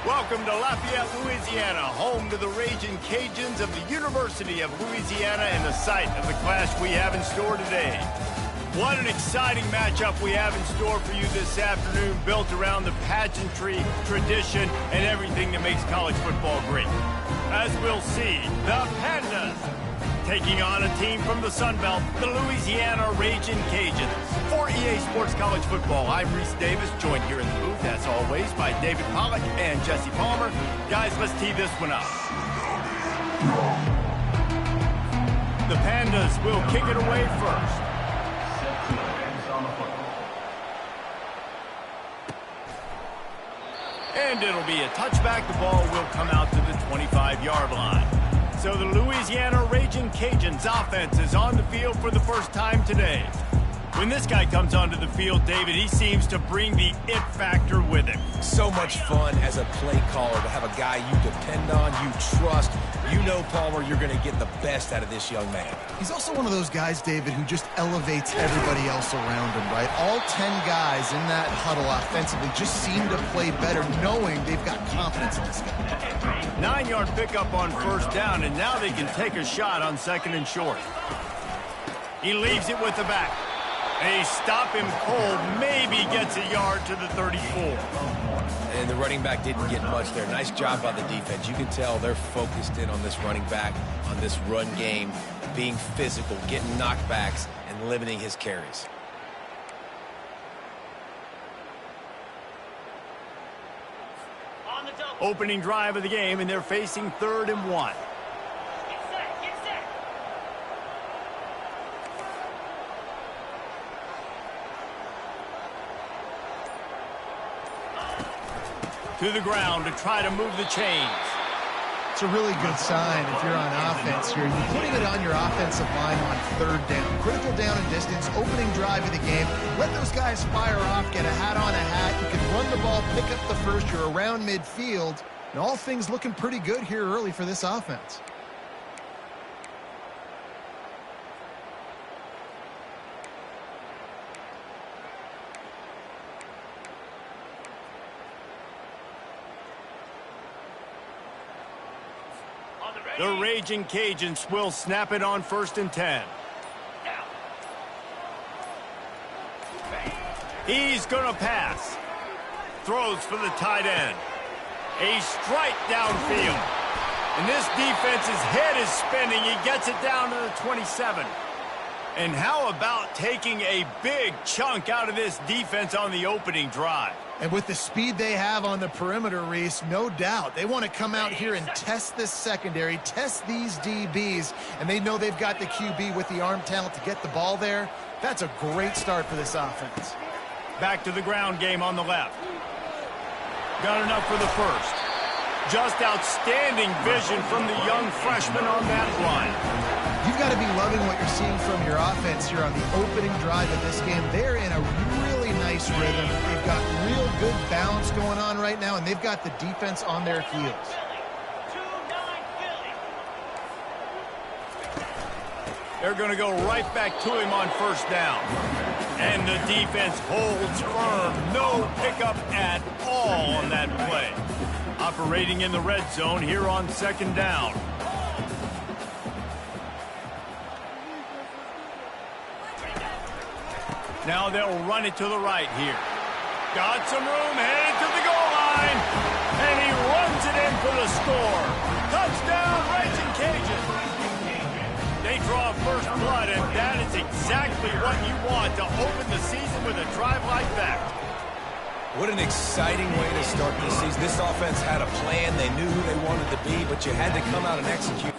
Welcome to Lafayette, Louisiana, home to the Raging Cajuns of the University of Louisiana and the site of the clash we have in store today. What an exciting matchup we have in store for you this afternoon, built around the pageantry, tradition, and everything that makes college football great. As we'll see, the Pandas taking on a team from the Sun Belt, the Louisiana Raging Cajuns. For EA Sports College Football, I'm Reese Davis, joined here in the booth, as always, by David Pollack and Jesse Palmer. Guys, let's tee this one up. The Pandas will kick it away first. And it'll be a touchback. The ball will come out to the 25-yard line. So the Louisiana Raging Cajuns offense is on the field for the first time today. When this guy comes onto the field, David, he seems to bring the it factor with him. So much fun as a play caller to have a guy you depend on, you trust. You know, Palmer, you're going to get the best out of this young man. He's also one of those guys, David, who just elevates everybody else around him, right? All 10 guys in that huddle offensively just seem to play better knowing they've got confidence in this guy. 9-yard pickup on first down, and now they can take a shot on second and short. He leaves it with the back. They stop him cold, maybe gets a yard to the 34. And the running back didn't get much there. Nice job by the defense. You can tell they're focused in on this running back, on this run game, being physical, getting knockbacks, and limiting his carries. Opening drive of the game, and they're facing 3rd and 1. To the ground to try to move the chains. It's a really good sign if you're on offense here. You're putting it on your offensive line on 3rd down. Critical down and distance, opening drive of the game. Let those guys fire off, get a hat on a hat. You can run the ball, pick up the first. You're around midfield. And all things looking pretty good here early for this offense. The Raging Cajuns will snap it on 1st and 10. He's going to pass. Throws for the tight end. A strike downfield. And this defense's head is spinning. He gets it down to the 27. And how about taking a big chunk out of this defense on the opening drive? And with the speed they have on the perimeter, Reese, no doubt, they want to come out here and test this secondary, test these DBs, and they know they've got the QB with the arm talent to get the ball there. That's a great start for this offense. Back to the ground game on the left. Got enough for the first. Just outstanding vision from the young freshman on that line. You've got to be loving what you're seeing from your offense here on the opening drive of this game. They're in a really nice rhythm. They've got real good balance going on right now, and they've got the defense on their heels. They're going to go right back to him on first down. And the defense holds firm. No pickup at all on that play. Operating in the red zone here on 2nd down. Now they'll run it to the right here. Got some room, headed to the goal line. And he runs it in for the score. Touchdown, Raging Cajuns. They draw first blood, and that is exactly what you want to open the season with a drive like that. What an exciting way to start this season. This offense had a plan. They knew who they wanted to be, but you had to come out and execute.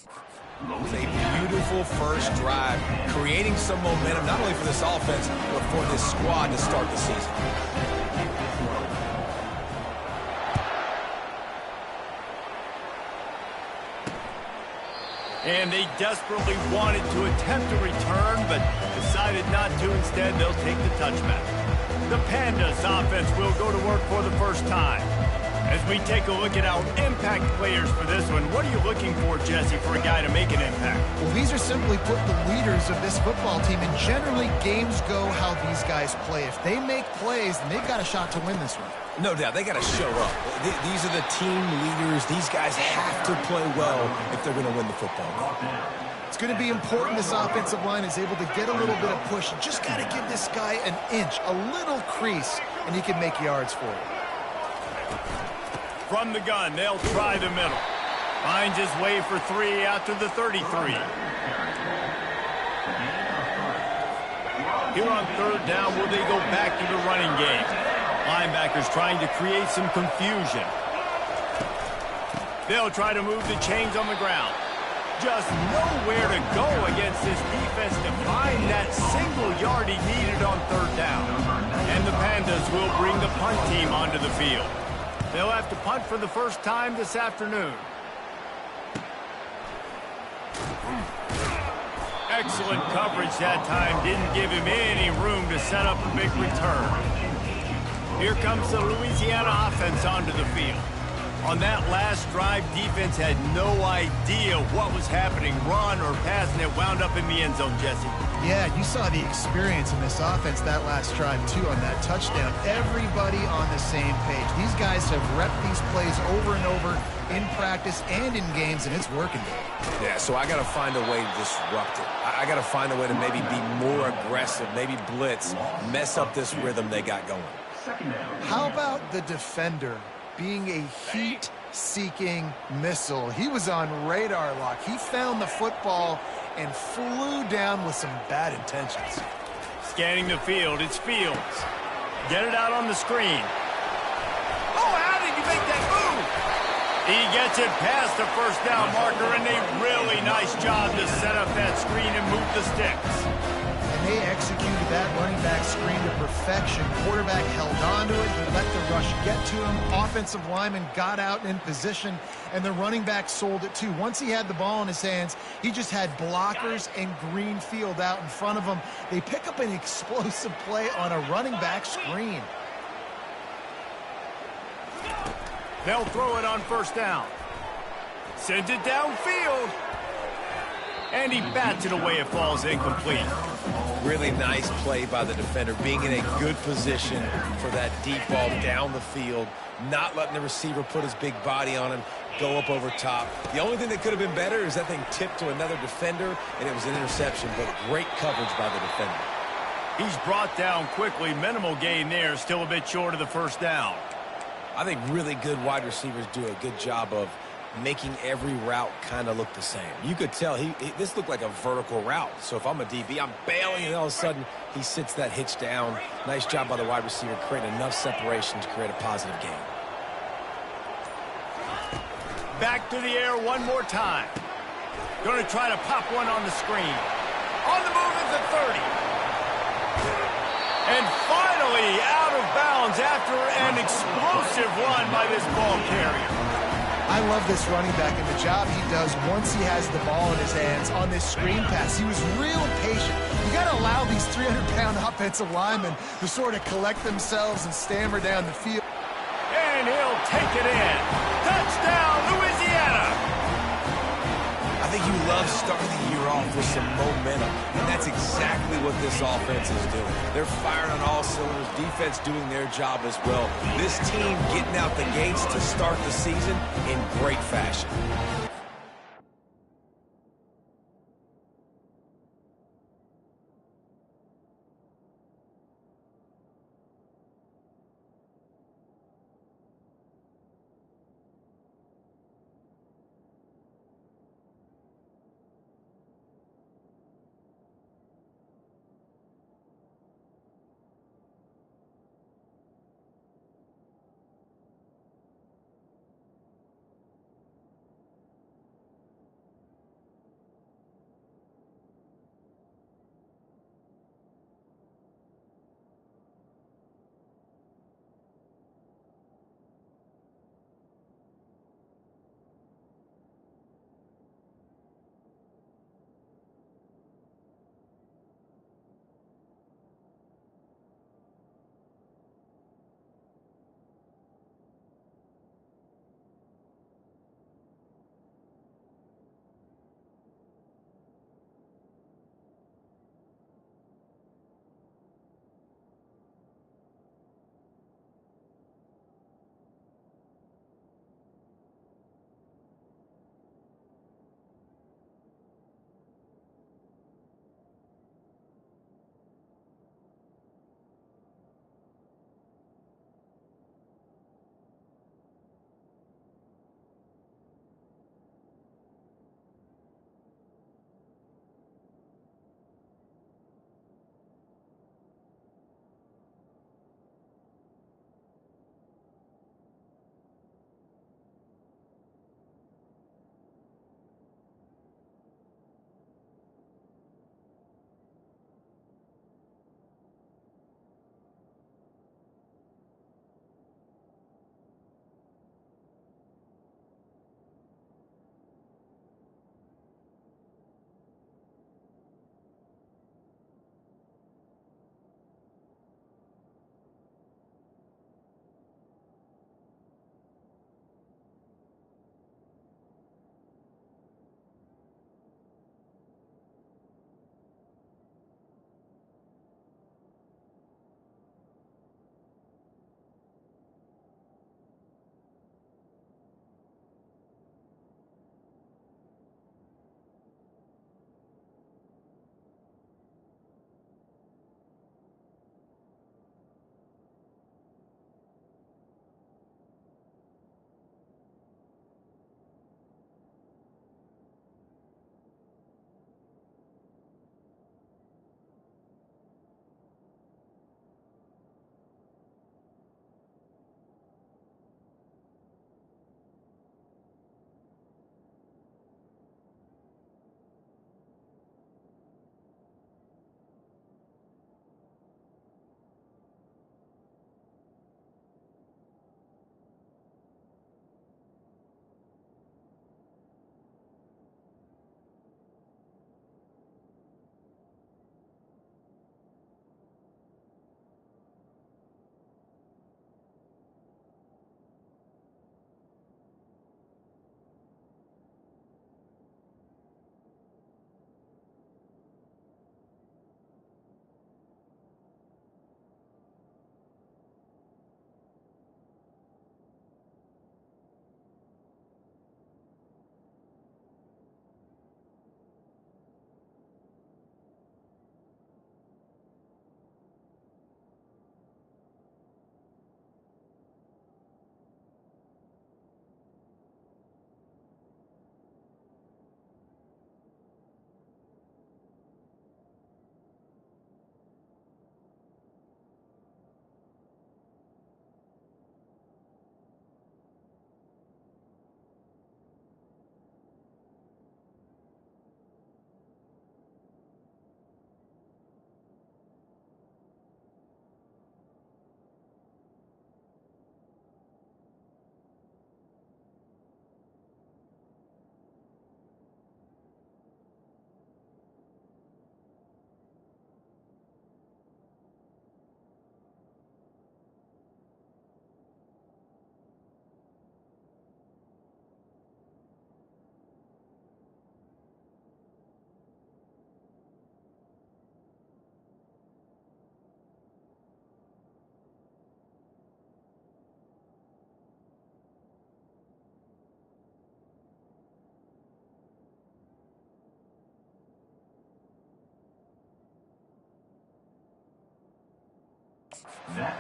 It was a beautiful first drive, creating some momentum, not only for this offense, but for this squad to start the season. And they desperately wanted to attempt a return, but decided not to. Instead, they'll take the touchback. The Pandas offense will go to work for the first time. As we take a look at our impact players for this one, what are you looking for, Jesse, for a guy to make an impact? Well, these are simply put the leaders of this football team, and generally games go how these guys play. If they make plays, then they've got a shot to win this one. No doubt, they got to show up. These are the team leaders. These guys have to play well if they're going to win the football game. It's going to be important this offensive line is able to get a little bit of push. You just got to give this guy an inch, a little crease, and he can make yards for you. From the gun, they'll try the middle. Finds his way for 3 after the 33. Here on third down, will they go back to the running game? Linebackers trying to create some confusion. They'll try to move the chains on the ground. Just nowhere to go against this defense to find that single yard he needed on third down. And the Pandas will bring the punt team onto the field. They'll have to punt for the first time this afternoon. Excellent coverage that time. Didn't give him any room to set up a big return. Here comes the Louisiana offense onto the field. On that last drive, defense had no idea what was happening, run or pass, and it wound up in the end zone, Jesse. Yeah, you saw the experience in this offense that last drive, too, on that touchdown. Everybody on the same page. These guys have repped these plays over and over in practice and in games, and it's working. Yeah, so I got to find a way to disrupt it. I got to find a way to maybe be more aggressive, maybe blitz, mess up this rhythm they got going. How about the defender being a heat-seeking missile? He was on radar lock. He found the football and flew down with some bad intentions. Scanning the field, it's Fields. Get it out on the screen. Oh, how did he make that move? He gets it past the first down marker, and a really nice job to set up that screen and move the sticks. And they executed that running back screen to perfection. Quarterback held on to it. He let the rush get to him. Offensive lineman got out and in position, and the running back sold it too. Once he had the ball in his hands, he just had blockers and green field out in front of him. They pick up an explosive play on a running back screen. They'll throw it on first down. Sends it downfield. And he bats it away. It falls incomplete. Really nice play by the defender, being in a good position for that deep ball down the field, not letting the receiver put his big body on him, go up over top. The only thing that could have been better is that thing tipped to another defender, and it was an interception, but great coverage by the defender. He's brought down quickly. Minimal gain there, still a bit short of the first down. I think really good wide receivers do a good job of making every route kind of look the same. You could tell this looked like a vertical route. So if I'm a DB, I'm bailing, and all of a sudden he sits that hitch down. Nice job by the wide receiver, creating enough separation to create a positive gain. Back to the air one more time. Going to try to pop one on the screen. On the move is the 30. And finally out of bounds after an explosive run by this ball carrier. I love this running back and the job he does once he has the ball in his hands on this screen pass. He was real patient. You got to allow these 300-pound offensive linemen to sort of collect themselves and stammer down the field. And he'll take it in. Touchdown, Louisiana! I think you love starting the year off with some momentum, and that's exactly what this offense is doing. They're firing on all cylinders, defense doing their job as well. This team getting out the gates to start the season in great fashion.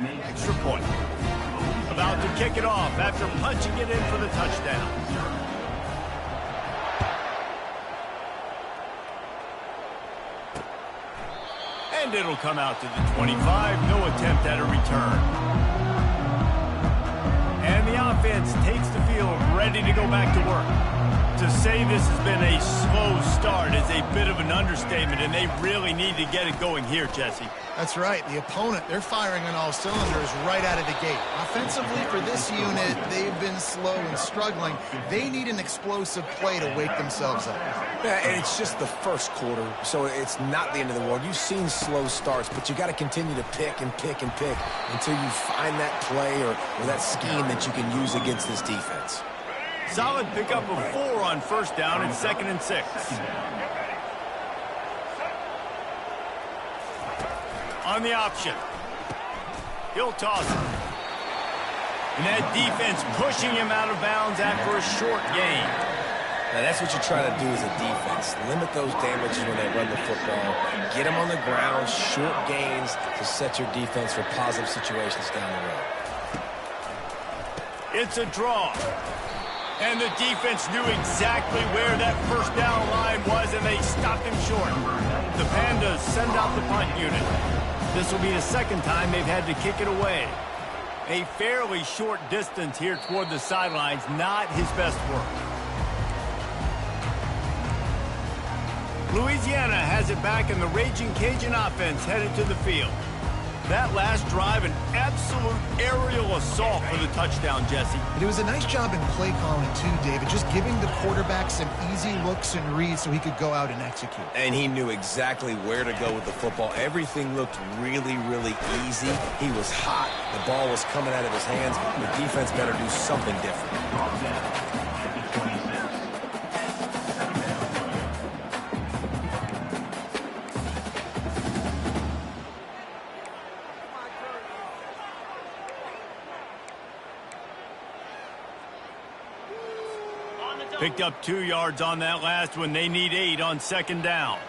Extra point. About to kick it off after punching it in for the touchdown. And it'll come out to the 25. No attempt at a return. And the offense takes the field, ready to go back to work. To say this has been a slow start is a bit of an understatement, and they really need to get it going here, Jesse. That's right. The opponent, they're firing on all cylinders right out of the gate. Offensively, for this unit, they've been slow and struggling. They need an explosive play to wake themselves up. Yeah, and it's just the first quarter, so it's not the end of the world. You've seen slow starts, but you got to continue to pick and pick and pick until you find that play or that scheme that you can use against this defense. Solid pickup of 4 on first down and 2nd and 6. On the option. He'll toss it. And that defense pushing him out of bounds after a short gain. Now that's what you try to do as a defense. Limit those damages when they run the football. Get them on the ground, short gains to set your defense for positive situations down the road. It's a draw. And the defense knew exactly where that first down line was, and they stopped him short. The Pandas send out the punt unit. This will be the second time they've had to kick it away. A fairly short distance here toward the sidelines, not his best work. Louisiana has it back, and the Raging Cajun offense headed to the field. That last drive, an absolute aerial assault for the touchdown, Jesse. It was a nice job in play calling, too, David, just giving the quarterback some easy looks and reads so he could go out and execute. And he knew exactly where to go with the football. Everything looked really, really easy. He was hot. The ball was coming out of his hands. The defense better do something different. Picked up 2 yards on that last one. They need 8 on 2nd down.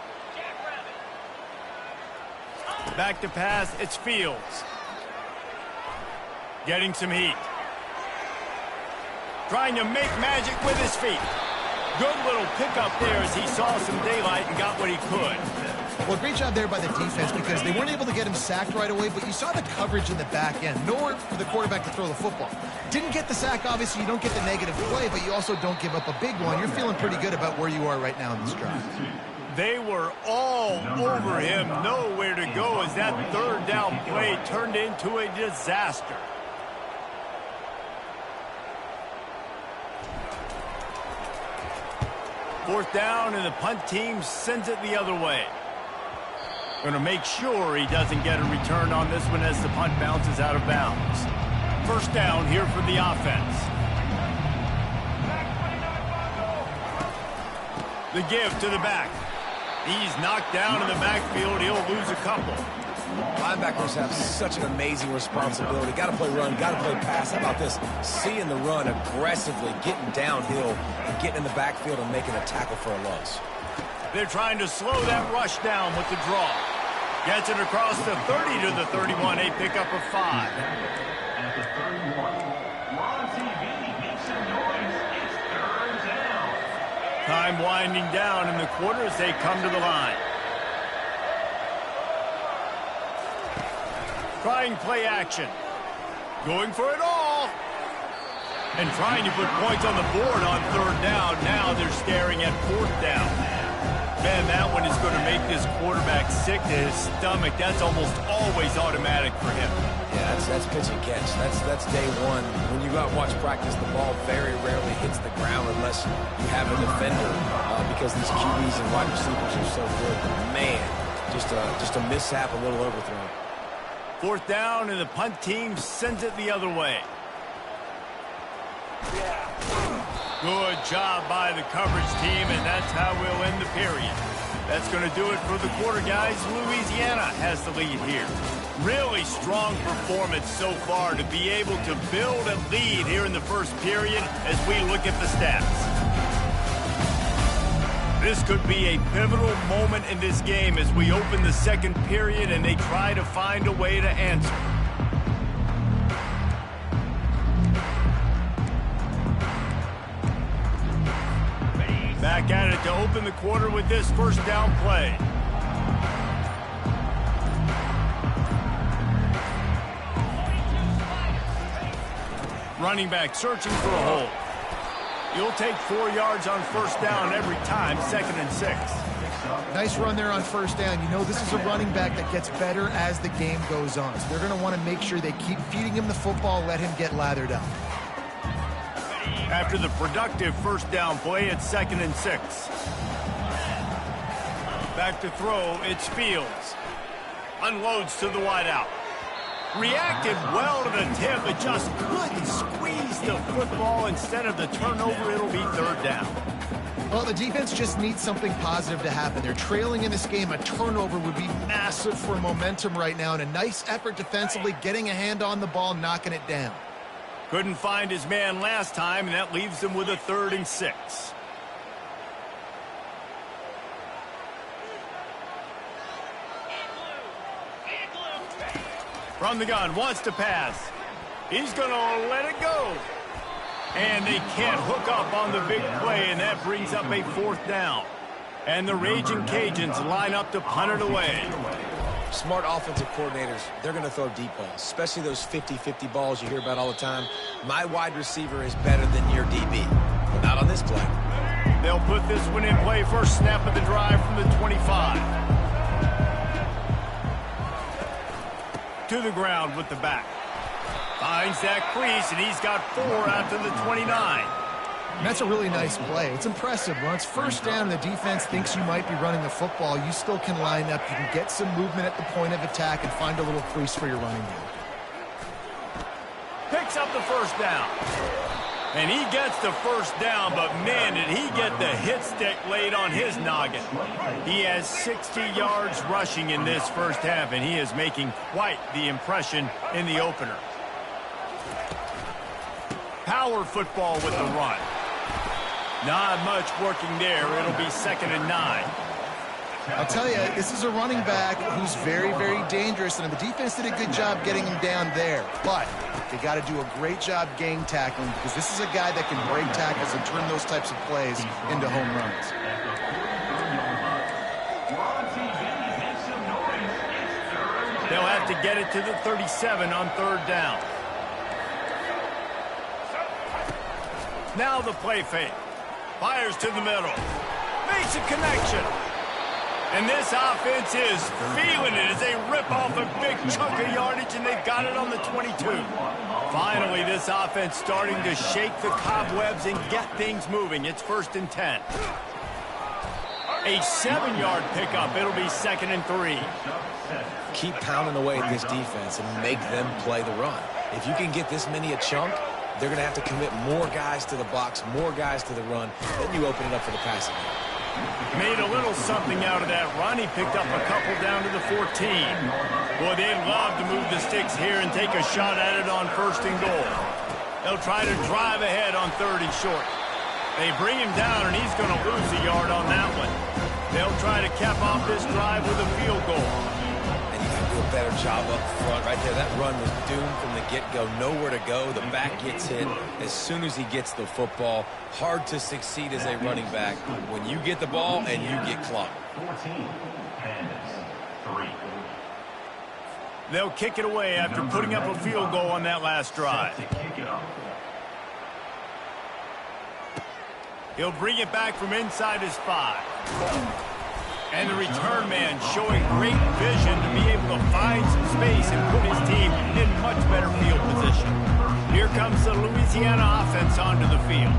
Back to pass, it's Fields. Getting some heat. Trying to make magic with his feet. Good little pickup there as he saw some daylight and got what he could. Well, great job there by the defense because they weren't able to get him sacked right away, but you saw the coverage in the back end. Nowhere for the quarterback to throw the football. Didn't get the sack, obviously. You don't get the negative play, but you also don't give up a big one. You're feeling pretty good about where you are right now in this drive. They were all over him, nowhere to go as that 3rd down play turned into a disaster. Fourth down, and the punt team sends it the other way. Going to make sure he doesn't get a return on this one as the punt bounces out of bounds. First down here for the offense. The give to the back. He's knocked down in the backfield. He'll lose a couple. Linebackers have such an amazing responsibility. Got to play run, got to play pass. How about this? Seeing the run aggressively, getting downhill, and getting in the backfield and making a tackle for a loss. They're trying to slow that rush down with the draw. Gets it across the 30 to the 31, a pickup of 5. At the 31, on TV, make some noise. It's 3rd down. Time winding down in the quarter as they come to the line. Trying play action. Going for it all. And trying to put points on the board on 3rd down. Now they're staring at 4th down. Man, that one is going to make this quarterback sick to his stomach. That's almost always automatic for him. Yeah, that's pitch and catch. That's day one. When you go out and watch practice, the ball very rarely hits the ground unless you have a defender because these QBs and wide receivers are so good. Man, just a mishap, a little overthrown. 4th down, and the punt team sends it the other way. Good job by the coverage team, and that's how we'll end the period. That's going to do it for the quarter, guys. Louisiana has the lead here. Really strong performance so far to be able to build a lead here in the first period as we look at the stats. This could be a pivotal moment in this game as we open the second period and they try to find a way to answer. back at it to open the quarter with this first down play. Running back searching for a hole. You'll take 4 yards on first down every time, 2nd and 6. Nice run there on first down. You know, this is a running back that gets better as the game goes on. So they're going to want to make sure they keep feeding him the football, let him get lathered up. After the productive first down play, it's 2nd and 6. Back to throw, it's Fields. Unloads to the wideout. Reacted well to the tip, but just couldn't squeeze the football. Instead of the turnover, it'll be 3rd down. Well, the defense just needs something positive to happen. They're trailing in this game. A turnover would be massive for momentum right now, and a nice effort defensively, getting a hand on the ball, knocking it down. Couldn't find his man last time, and that leaves them with a 3rd and 6. From the gun, wants to pass. He's going to let it go. And they can't hook up on the big play, and that brings up a 4th down. And the Raging Cajuns line up to punt it away. Smart offensive coordinators, they're going to throw deep balls, especially those 50-50 balls you hear about all the time. My wide receiver is better than your DB. Well, not on this play. They'll put this one in play, first snap of the drive from the 25. To the ground with the back. Finds that crease, and he's got 4 out to the 29. And that's a really nice play. It's impressive. When it's first down and the defense thinks you might be running the football, you still can line up. You can get some movement at the point of attack and find a little crease for your running game. Picks up the first down. And he gets the first down, but man, did he get the hit stick laid on his noggin. He has 60 yards rushing in this first half, and he is making quite the impression in the opener. Power football with the run. Not much working there. It'll be 2nd and 9. I'll tell you, this is a running back who's very, very dangerous, and the defense did a good job getting him down there. But they got to do a great job gang tackling, because this is a guy that can break tackles and turn those types of plays into home runs. They'll have to get it to the 37 on 3rd down. Now the play fake. Fires to the middle. Makes a connection. And this offense is feeling it as they rip off a big chunk of yardage, and they've got it on the 22. Finally, this offense starting to shake the cobwebs and get things moving. It's 1st and 10. A 7-yard pickup. It'll be 2nd and 3. Keep pounding away at this defense and make them play the run. If you can get this many a chunk, they're going to have to commit more guys to the box, more guys to the run. Then you open it up for the passing game. Made a little something out of that run. He picked up a couple down to the 14. Boy, they'd love to move the sticks here and take a shot at it on 1st and goal. They'll try to drive ahead on 3rd and short. They bring him down, and he's going to lose a yard on that one. They'll try to cap off this drive with a field goal. And you got to do a better job up front right there. That run was doomed from the get-go. Nowhere to go. The back gets hit as soon as he gets the football. Hard to succeed as a running back when you get the ball and you get clocked. 14, 3. They'll kick it away after putting up a field goal on that last drive. He'll bring it back from inside his 5. And the return man showing great vision to be able to find some space and put his team in much better field position. Here comes the Louisiana offense onto the field.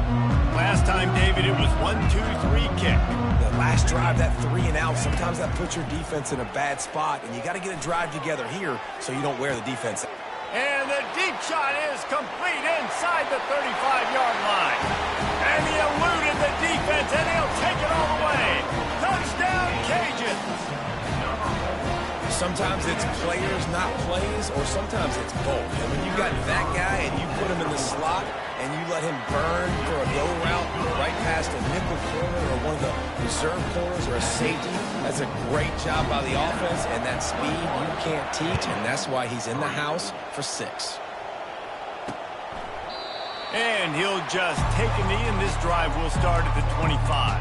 Last time, David, it was 1-2-3 kick. The last drive, that 3 and out, sometimes that puts your defense in a bad spot, and you got to get a drive together here so you don't wear the defense. And the deep shot is complete inside the 35-yard line. And he eluded the defense, and he'll take it all the way. Touchdown, Cajuns. Sometimes it's players, not plays, or sometimes it's both. And when you got that guy and you put him in the slot and you let him burn for a go route right past a nickel corner or one of the reserve corners or a safety, that's a great job by the offense, and that speed you can't teach, and that's why he's in the house for 6. And he'll just take a knee, and this drive will start at the 25.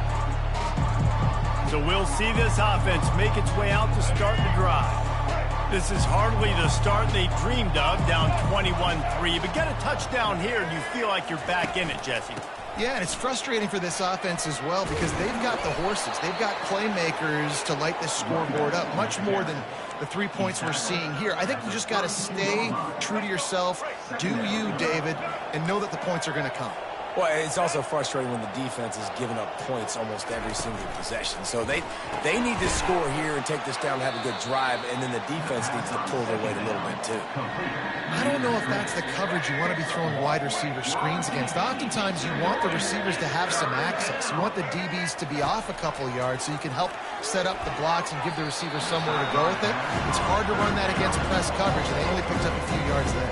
So we'll see this offense make its way out to start the drive. This is hardly the start they dreamed of, down 21-3. But get a touchdown here and you feel like you're back in it, Jesse. Yeah, and it's frustrating for this offense as well because they've got the horses. They've got playmakers to light this scoreboard up, much more than the 3 points we're seeing here. I think you just got to stay true to yourself, do you, David, and know that the points are going to come. Well, it's also frustrating when the defense is giving up points almost every single possession. So they need to score here and take this down and have a good drive, and then the defense needs to pull their weight a little bit too. I don't know if that's the coverage you want to be throwing wide receiver screens against. Oftentimes you want the receivers to have some access. You want the DBs to be off a couple of yards so you can help set up the blocks and give the receivers somewhere to go with it. It's hard to run that against press coverage, and they only picked up a few yards there.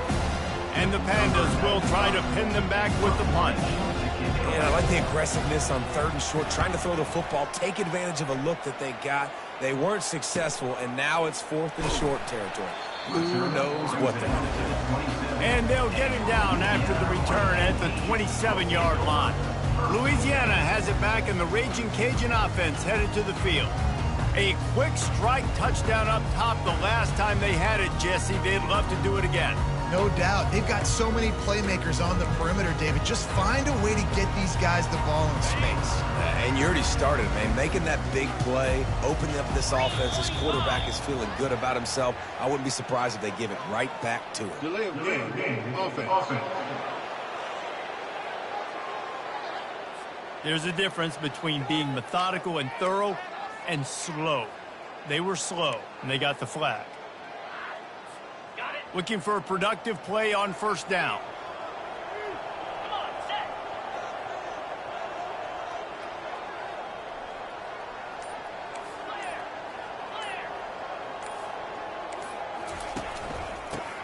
And the Pandas will try to pin them back with the punch. And I like the aggressiveness on 3rd and short, trying to throw the football, take advantage of a look that they got. They weren't successful, and now it's 4th and short territory. Who knows what they're going to do. And they'll get him down after the return at the 27-yard line. Louisiana has it back, and the Raging Cajun offense headed to the field. A quick strike touchdown up top the last time they had it, Jesse. They'd love to do it again. No doubt. They've got so many playmakers on the perimeter, David. Just find a way to get these guys the ball in space. And you already started, man. Making that big play, opening up this offense. This quarterback is feeling good about himself. I wouldn't be surprised if they give it right back to him. Delay of game. Offense. There's a difference between being methodical and thorough and slow. They were slow, and they got the flag. Looking for a productive play on 1st down.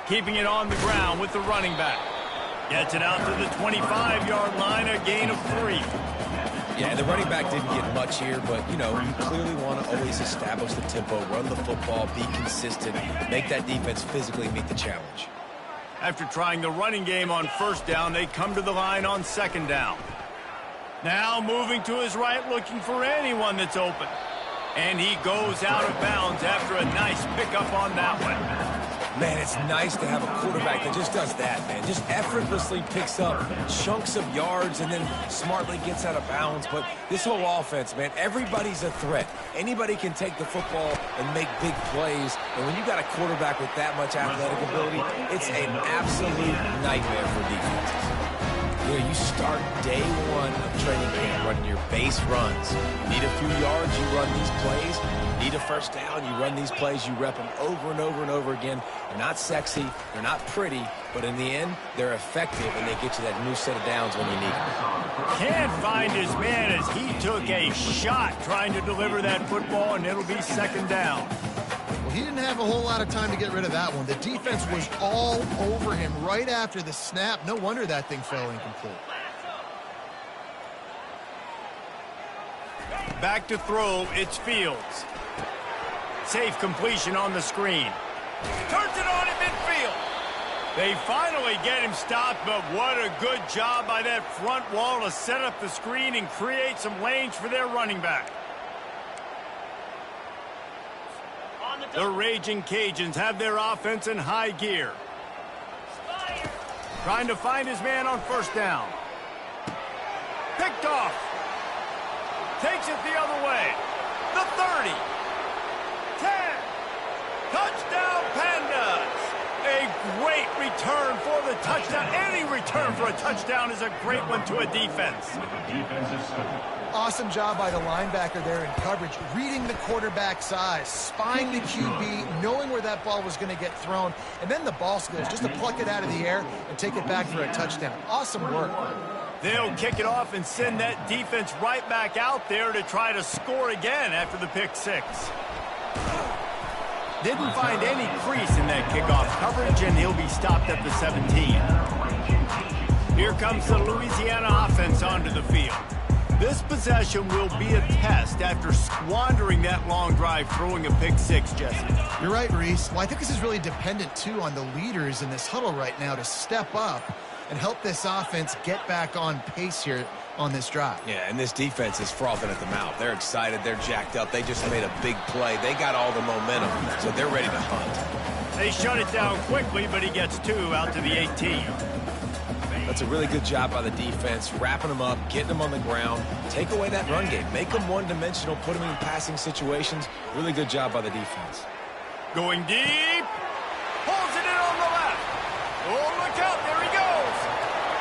Keeping it on the ground with the running back. Gets it out to the 25-yard line, a gain of 3. Yeah, the running back didn't get much here, but, you know, you clearly want to always establish the tempo, run the football, be consistent, make that defense physically meet the challenge. After trying the running game on 1st down, they come to the line on 2nd down. Now moving to his right, looking for anyone that's open. And he goes out of bounds after a nice pickup on that one. Man, it's nice to have a quarterback that just does that, man. Just effortlessly picks up chunks of yards and then smartly gets out of bounds. But this whole offense, man, everybody's a threat. Anybody can take the football and make big plays. And when you got a quarterback with that much athletic ability, it's an absolute nightmare for defenses. You know, you start day 1 of training camp running your base runs. You need a few yards, you run these plays. You need a 1st down, you run these plays, you rep them over and over and over again. They're not sexy, they're not pretty, but in the end, they're effective, and they get you that new set of downs when you need them. Can't find his man as he took a shot trying to deliver that football, and it'll be 2nd down. Well, he didn't have a whole lot of time to get rid of that one. The defense was all over him right after the snap. No wonder that thing fell incomplete. Back to throw, it's Fields. Safe completion on the screen. Turns it on in midfield. They finally get him stopped, but what a good job by that front wall to set up the screen and create some lanes for their running back. The Raging Cajuns have their offense in high gear. Trying to find his man on 1st down. Picked off. Takes it the other way. The 30. 10. Touchdown, Pandas. A great return for the touchdown. Any return for a touchdown is a great one to a defense. Awesome job by the linebacker there in coverage, reading the quarterback's eyes, spying the QB, knowing where that ball was going to get thrown, and then the ball skills just to pluck it out of the air and take it back for a touchdown. Awesome work. They'll kick it off and send that defense right back out there to try to score again after the pick 6. Didn't find any crease in that kickoff coverage, and he'll be stopped at the 17. Here comes the Louisiana offense onto the field. This possession will be a test after squandering that long drive throwing a pick 6, Jesse. You're right, Reese. Well, I think this is really dependent, too, on the leaders in this huddle right now to step up and help this offense get back on pace here on this drive. Yeah, and this defense is frothing at the mouth. They're excited. They're jacked up. They just made a big play. They got all the momentum, so they're ready to hunt. They shut it down quickly, but he gets 2 out to the 18. That's a really good job by the defense, wrapping them up, getting them on the ground, take away that run game, make them one-dimensional, put them in passing situations. Really good job by the defense. Going deep. Pulls it in on the left. Oh, look out. There he goes.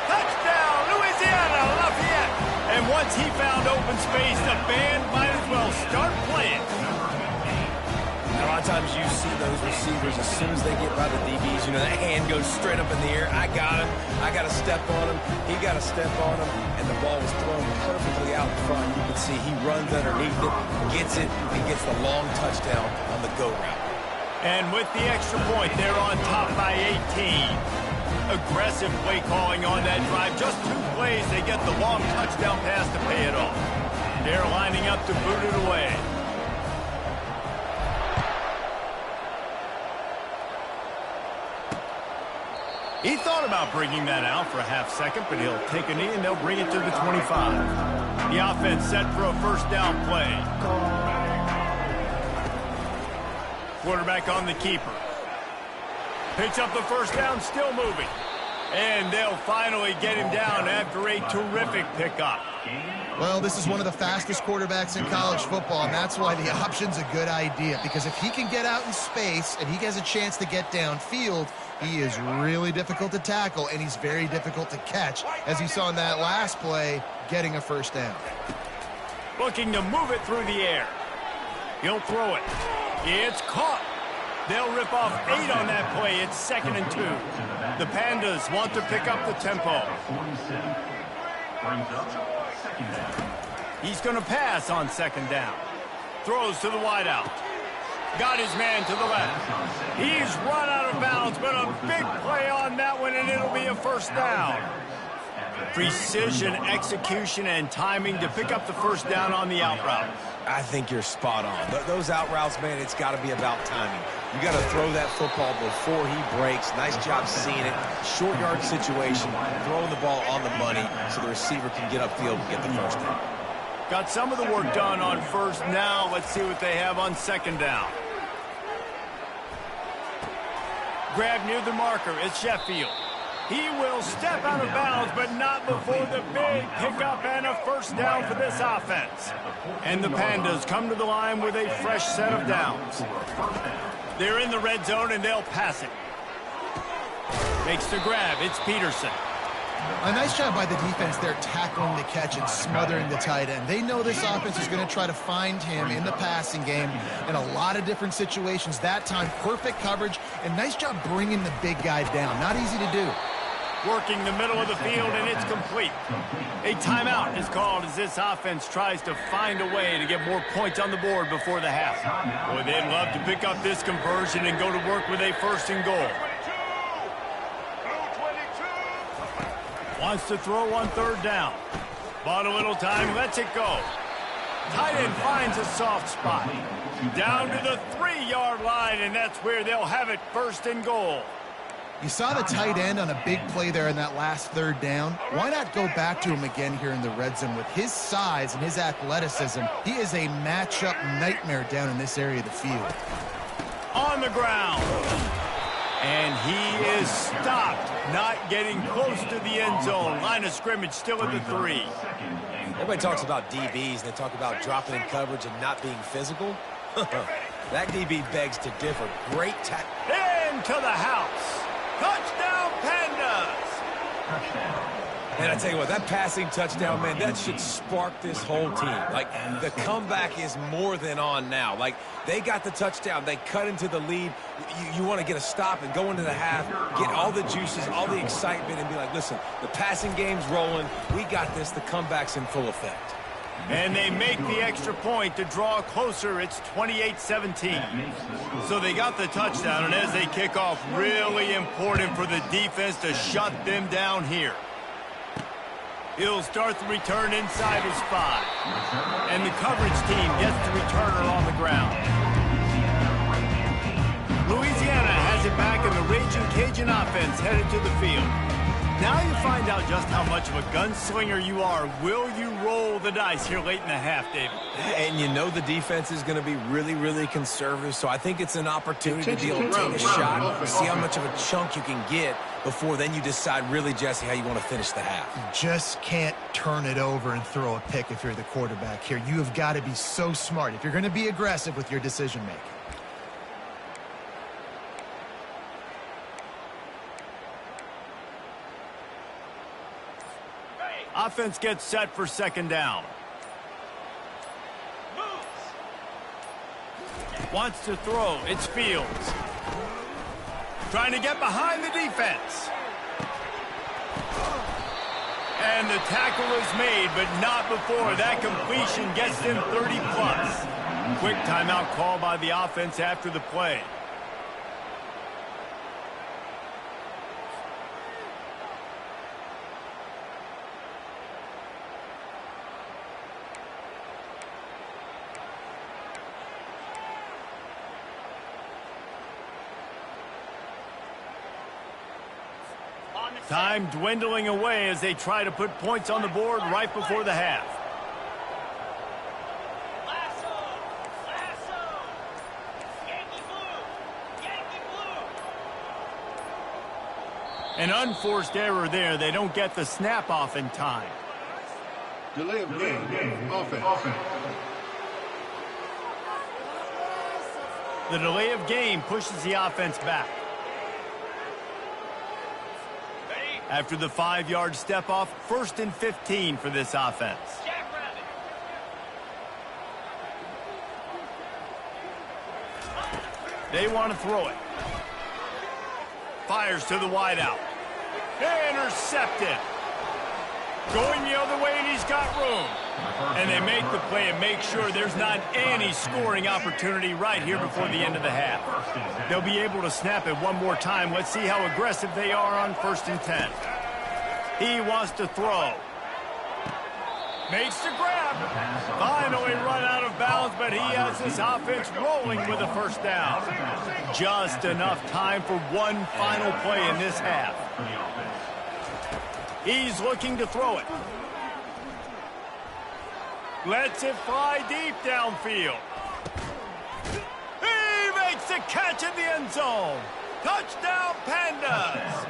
Touchdown, Louisiana, Lafayette. And once he found open space, the band might as well start playing. A lot of times you see those receivers, as soon as they get by the DBs, you know, that hand goes straight up in the air. I got him. I got to step on him. He got to step on him. And the ball was thrown perfectly out in front. You can see he runs underneath it, gets it, and gets the long touchdown on the go route. And with the extra point, they're on top by 18. Aggressive play calling on that drive. Just 2 plays, they get the long touchdown pass to pay it off. They're lining up to boot it away. He thought about bringing that out for a half-second, but he'll take a knee and they'll bring it to the 25. The offense set for a first down play. Quarterback on the keeper. Picks up the first down, still moving. And they'll finally get him down after a terrific pickup. Well, this is one of the fastest quarterbacks in college football, and that's why the option's a good idea. Because if he can get out in space and he has a chance to get downfield, he is really difficult to tackle, and he's very difficult to catch, as you saw in that last play, getting a first down. Looking to move it through the air. He'll throw it. It's caught. They'll rip off 8 on that play. It's 2nd and 2. The Pandas want to pick up the tempo. He's going to pass on 2nd down. Throws to the wideout. Got his man to the left. He's run out of bounds, but a big play on that one, and it'll be a first down. Precision, execution, and timing to pick up the first down on the out route. I think you're spot on. Those out routes, man, it's got to be about timing. You got to throw that football before he breaks. Nice job seeing it. Short yard situation, throwing the ball on the money so the receiver can get upfield and get the first down. Got some of the work done on first. Now let's see what they have on 2nd down. Grab near the marker. It's Sheffield. He will step out of bounds, but not before the big pickup and a first down for this offense. And the Pandas come to the line with a fresh set of downs. They're in the red zone, and they'll pass it. Makes the grab. It's Peterson. A nice job by the defense there, tackling the catch and smothering the tight end. They know this offense is going to try to find him in the passing game in a lot of different situations. That time, perfect coverage, and nice job bringing the big guy down. Not easy to do. Working the middle of the field, and it's complete. A timeout is called as this offense tries to find a way to get more points on the board before the half. Boy, they'd love to pick up this conversion and go to work with a 1st and goal. Wants to throw on 3rd down. Bought a little time, lets it go. Tight end finds a soft spot. Down to the 3-yard line, and that's where they'll have it, 1st and goal. You saw the tight end on a big play there in that last 3rd down. Why not go back to him again here in the red zone? With his size and his athleticism, he is a matchup nightmare down in this area of the field. On the ground. And he is stopped, not getting close to the end zone. Line of scrimmage still at the 3. Everybody talks about DBs, and they talk about dropping in coverage and not being physical. That DB begs to differ. Great tackle. Into the house. Touchdown, Pandas! Touchdown. And I tell you what, that passing touchdown, man, that should spark this whole team. Like, the comeback is more than on now. Like, they got the touchdown. They cut into the lead. You want to get a stop and go into the half, get all the juices, all the excitement, and be like, listen, the passing game's rolling. We got this. The comeback's in full effect. And they make the extra point to draw closer. It's 28-17. So they got the touchdown, and as they kick off, really important for the defense to shut them down here. He'll start the return inside his 5. And the coverage team gets the returner on the ground. Louisiana has it back, and the Raging Cajun offense headed to the field. Now you find out just how much of a gunslinger you are. Will you roll the dice here late in the half, David? And you know the defense is going to be really, really conservative, so I think it's an opportunity to be able to take a shot, see how much of a chunk you can get before then you decide really, Jesse, how you want to finish the half. You just can't turn it over and throw a pick if you're the quarterback here. You have got to be so smart if you're going to be aggressive with your decision-making. Offense gets set for second down. Wants to throw. It's Fields. Trying to get behind the defense. And the tackle is made, but not before that completion gets them 30+. Quick timeout call by the offense after the play. Time dwindling away as they try to put points on the board right before the half. An unforced error there. They don't get the snap off in time. Delay of game. Offense. The delay of game pushes the offense back. After the 5-yard step off, 1st and 15 for this offense. They want to throw it. Fires to the wideout. Intercepted. Going the other way, and he's got room. And they make the play and make sure there's not any scoring opportunity right here before the end of the half. They'll be able to snap it one more time. Let's see how aggressive they are on 1st and 10. He wants to throw. Makes the grab. Finally run out of bounds, but he has this offense rolling with a first down. Just enough time for one final play in this half. He's looking to throw it. Lets it fly deep downfield. He makes the catch in the end zone. Touchdown, Pandas.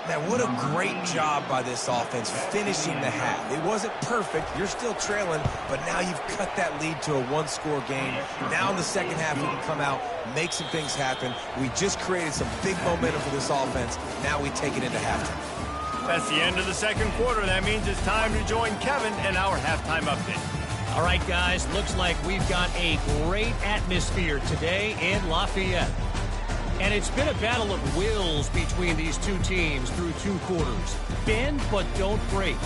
Man, what a great job by this offense finishing the half. It wasn't perfect. You're still trailing, but now you've cut that lead to a one-score game. Now in the second half, we can come out, make some things happen. We just created some big momentum for this offense. Now we take it into halftime. That's the end of the second quarter. That means it's time to join Kevin in our halftime update. All right, guys, looks like we've got a great atmosphere today in Lafayette. And it's been a battle of wills between these two teams through 2 quarters. Bend but don't break.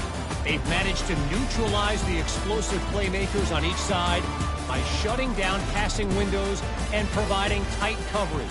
They've managed to neutralize the explosive playmakers on each side by shutting down passing windows and providing tight coverage.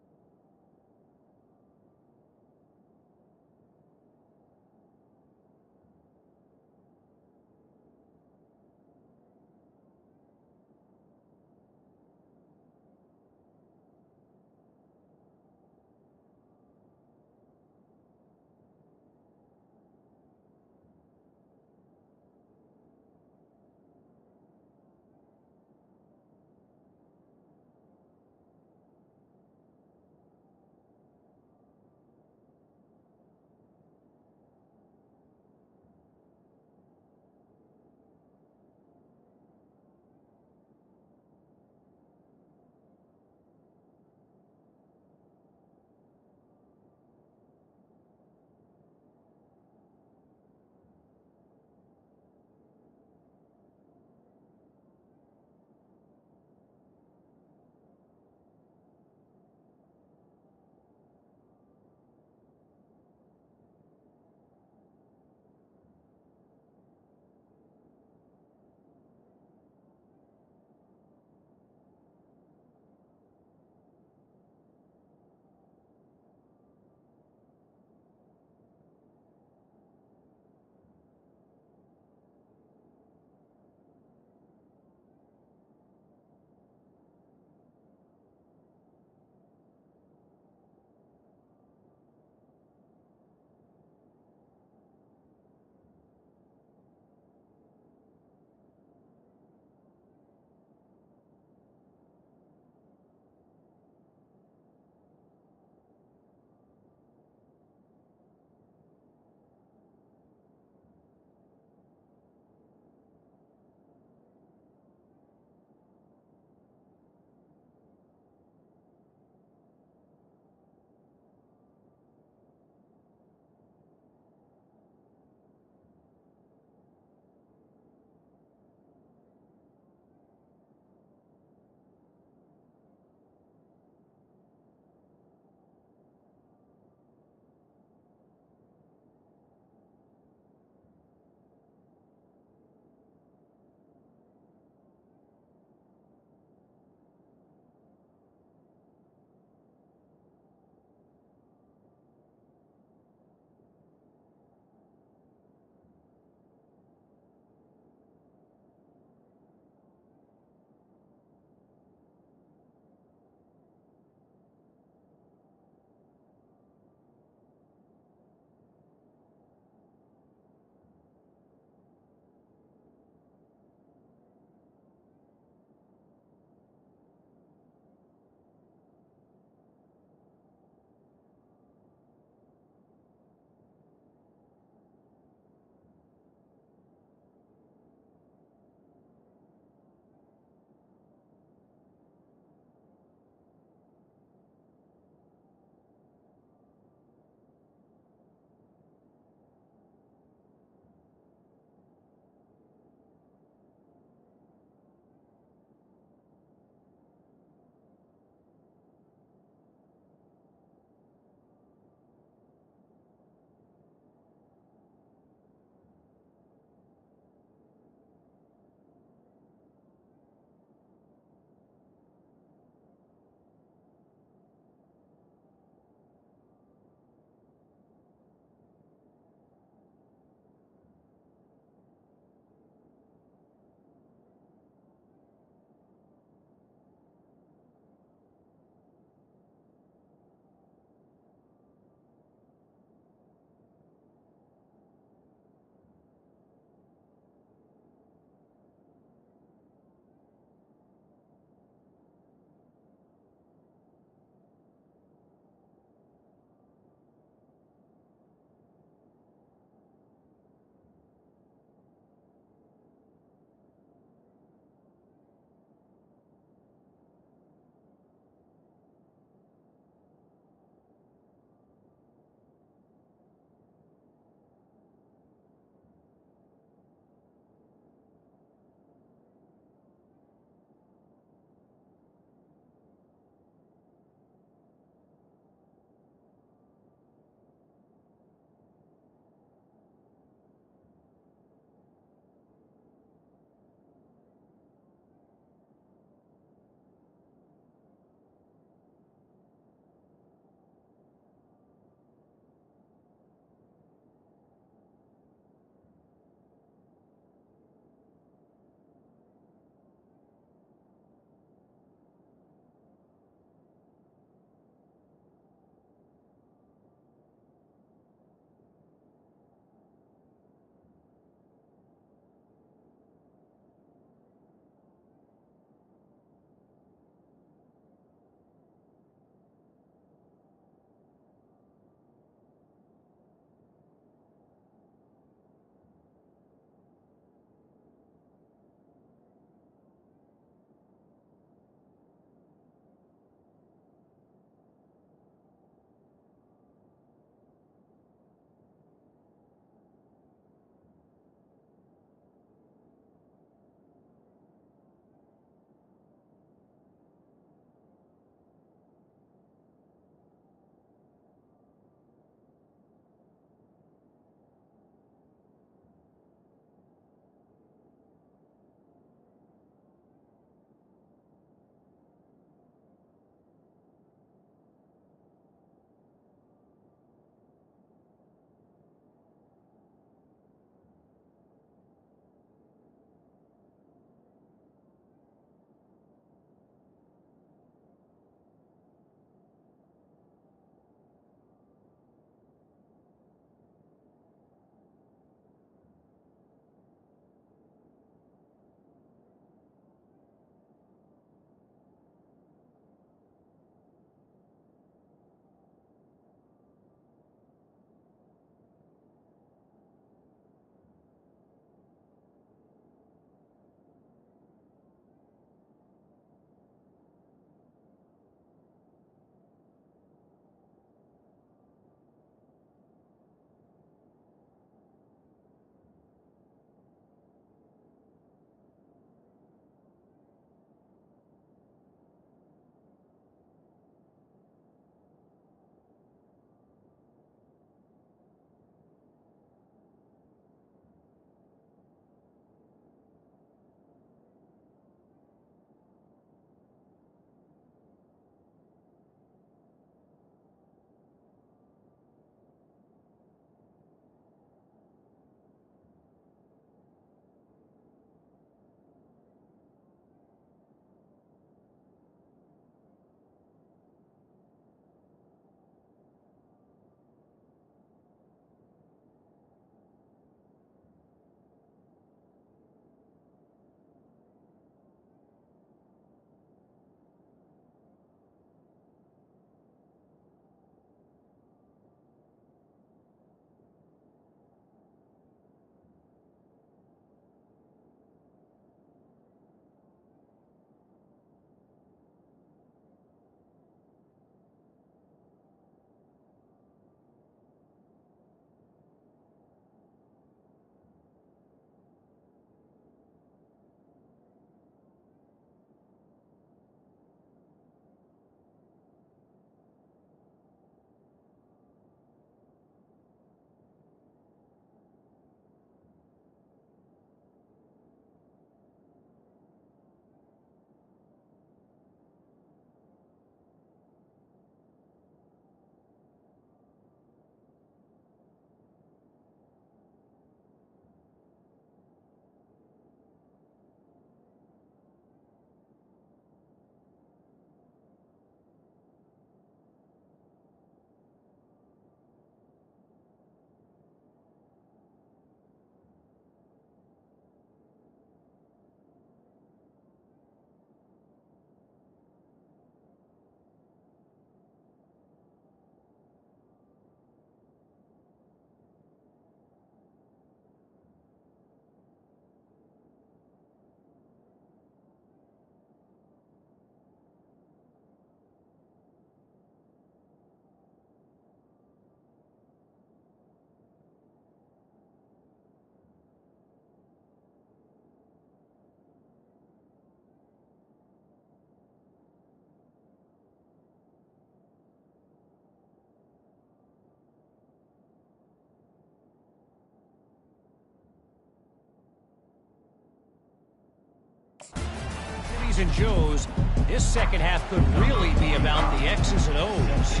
and Joes, this second half could really be about the X's and O's.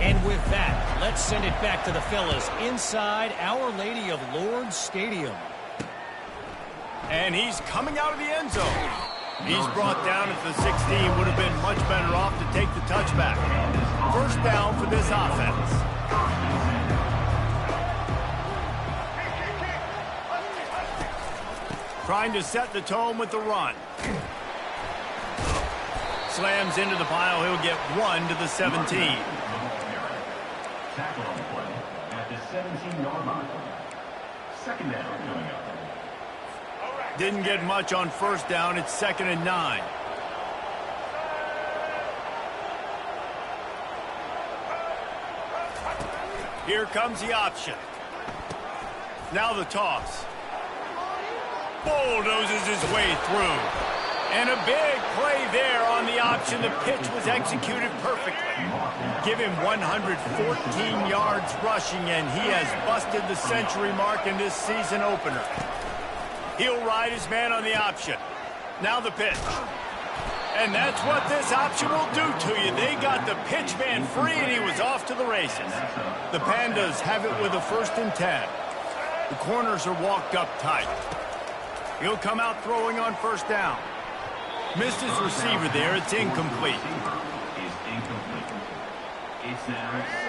And with that, let's send it back to the fellas inside Our Lady of Lourdes Stadium. And he's coming out of the end zone. He's brought down at the 16. Would have been much better off to take the touchback. First down for this offense. Trying to set the tone with the run. Slams into the pile. He'll get 1 to the 17. Tackle on the play at the 17-yard line. Second down coming up. Didn't get much on first down. It's 2nd and 9. Here comes the option. Now the toss. Bulldozes his way through. And a big play there on the option. The pitch was executed perfectly. Give him 114 yards rushing, and he has busted the century mark in this season opener. He'll ride his man on the option. Now the pitch. And that's what this option will do to you. They got the pitch man free, and he was off to the races. The Pandas have it with a 1st and 10. The corners are walked up tight. He'll come out throwing on first down. Missed his receiver there. It's incomplete.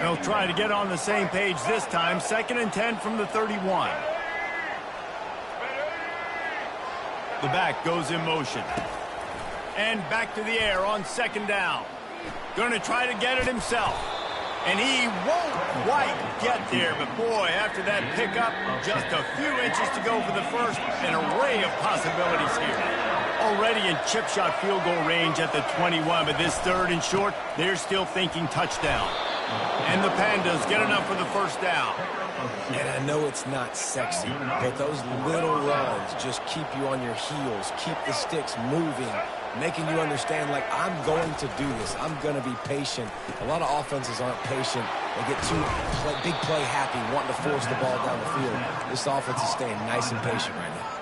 They'll try to get on the same page this time. 2nd and 10 from the 31. The back goes in motion. And back to the air on 2nd down. Going to try to get it himself. And he won't quite get there. But boy, after that pickup, just a few inches to go for the first. An array of possibilities here. Already in chip shot field goal range at the 21. But this 3rd and short, they're still thinking touchdown. And the Pandas get enough for the first down. And I know it's not sexy, but those little runs just keep you on your heels, keep the sticks moving, making you understand, like, I'm going to do this. I'm going to be patient. A lot of offenses aren't patient. They get too big play happy, wanting to force the ball down the field. This offense is staying nice and patient right now.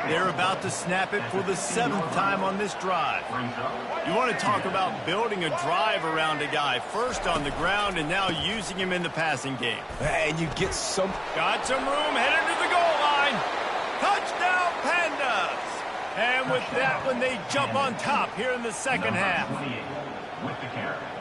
They're about to snap it for the 7th time on this drive. You want to talk about building a drive around a guy. First on the ground and now using him in the passing game. And you get some... Got some room, headed to the goal line. Touchdown, Pandas! And with that one, they jump on top here in the second half.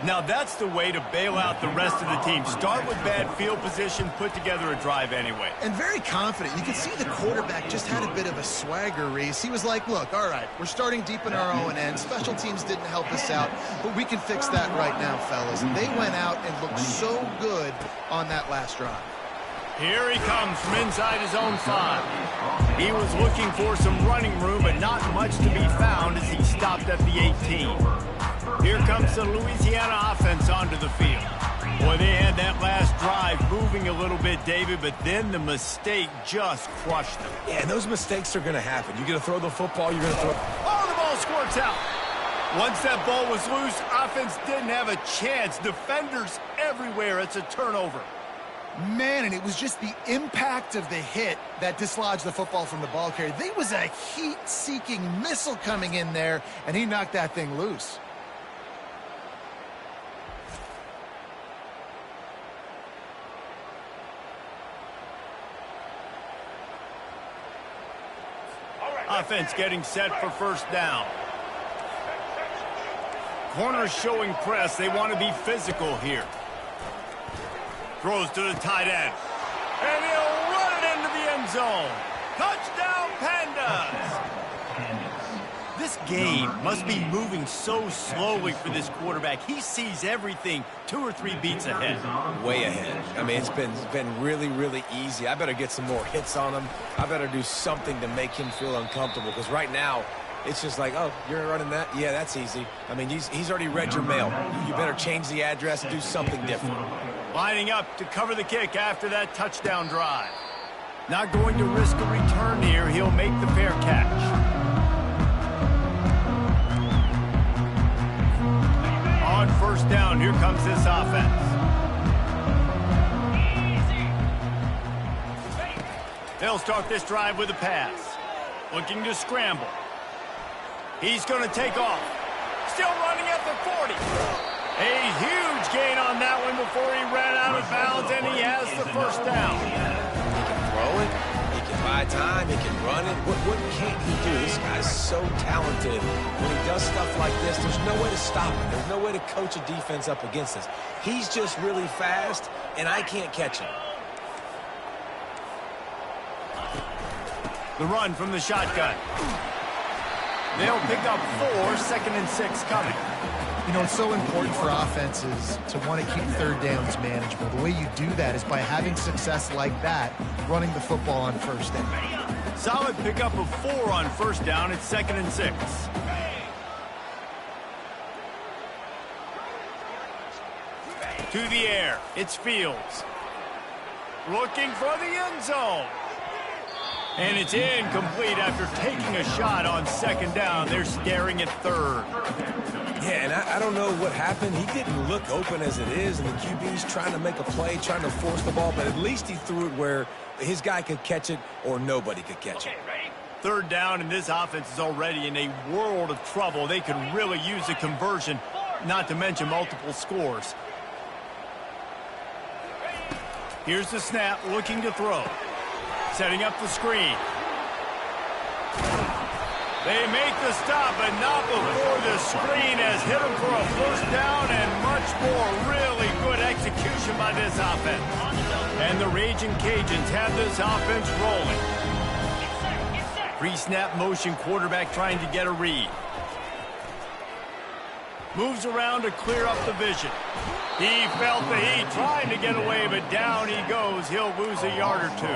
Now that's the way to bail out the rest of the team. Start with bad field position, put together a drive anyway. And very confident. You can see the quarterback just had a bit of a swagger, Reese. He was like, look, all right, we're starting deep in our own end. Special teams didn't help us out, but we can fix that right now, fellas. And they went out and looked so good on that last drive. Here he comes from inside his own 5. He was looking for some running room, but not much to be found as he stopped at the 18. Here comes the Louisiana offense onto the field. Boy, they had that last drive moving a little bit, David, but then the mistake just crushed them. Yeah, and those mistakes are going to happen. You're going to throw the football, you're going to throw... Oh, the ball squirts out. Once that ball was loose, offense didn't have a chance. Defenders everywhere. It's a turnover. Man, and it was just the impact of the hit that dislodged the football from the ball carrier. There was a heat-seeking missile coming in there, and he knocked that thing loose. Offense getting set for first down. Corners showing press. They want to be physical here. Throws to the tight end. And he'll run it into the end zone. Touchdown, Pandas! This game must be moving so slowly for this quarterback. He sees everything 2 or 3 beats ahead. Way ahead. I mean, it's been really, really easy. I better get some more hits on him. I better do something to make him feel uncomfortable, because right now, it's just like, oh, you're running that? Yeah, that's easy. I mean, he's already read your mail. You better change the address and do something different. Lining up to cover the kick after that touchdown drive. Not going to risk a return here. He'll make the fair catch. On first down, here comes this offense. They'll start this drive with a pass. Looking to scramble. He's going to take off. Still running at the 40. A huge gain on that one before he ran out of bounds, and he has the first down. He can throw it. He can buy time. He can run it. What can't he do? This guy's so talented. When he does stuff like this, there's no way to stop him. There's no way to coach a defense up against this. He's just really fast, and I can't catch him. The run from the shotgun. They'll pick up 4, 2nd and 6 coming. You know, it's so important for offenses to want to keep third downs manageable. The way you do that is by having success like that, running the football on first down. Solid pickup of 4 on first down. It's 2nd and 6. To the air. It's Fields. Looking for the end zone. And it's incomplete after taking a shot on 2nd down. They're staring at 3rd. Yeah, and I don't know what happened. He didn't look open as it is, and the QB's trying to make a play, trying to force the ball, but at least he threw it where his guy could catch it or nobody could catch it. 3rd down, and this offense is already in a world of trouble. They could really use a conversion, not to mention multiple scores. Here's the snap, looking to throw. Setting up the screen. They make the stop, but not before the screen has hit them for a first down, and much more really good execution by this offense. And the Raging Cajuns have this offense rolling. Pre-snap motion, quarterback trying to get a read. Moves around to clear up the vision. He felt the heat, trying to get away, but down he goes. He'll lose a yard or 2.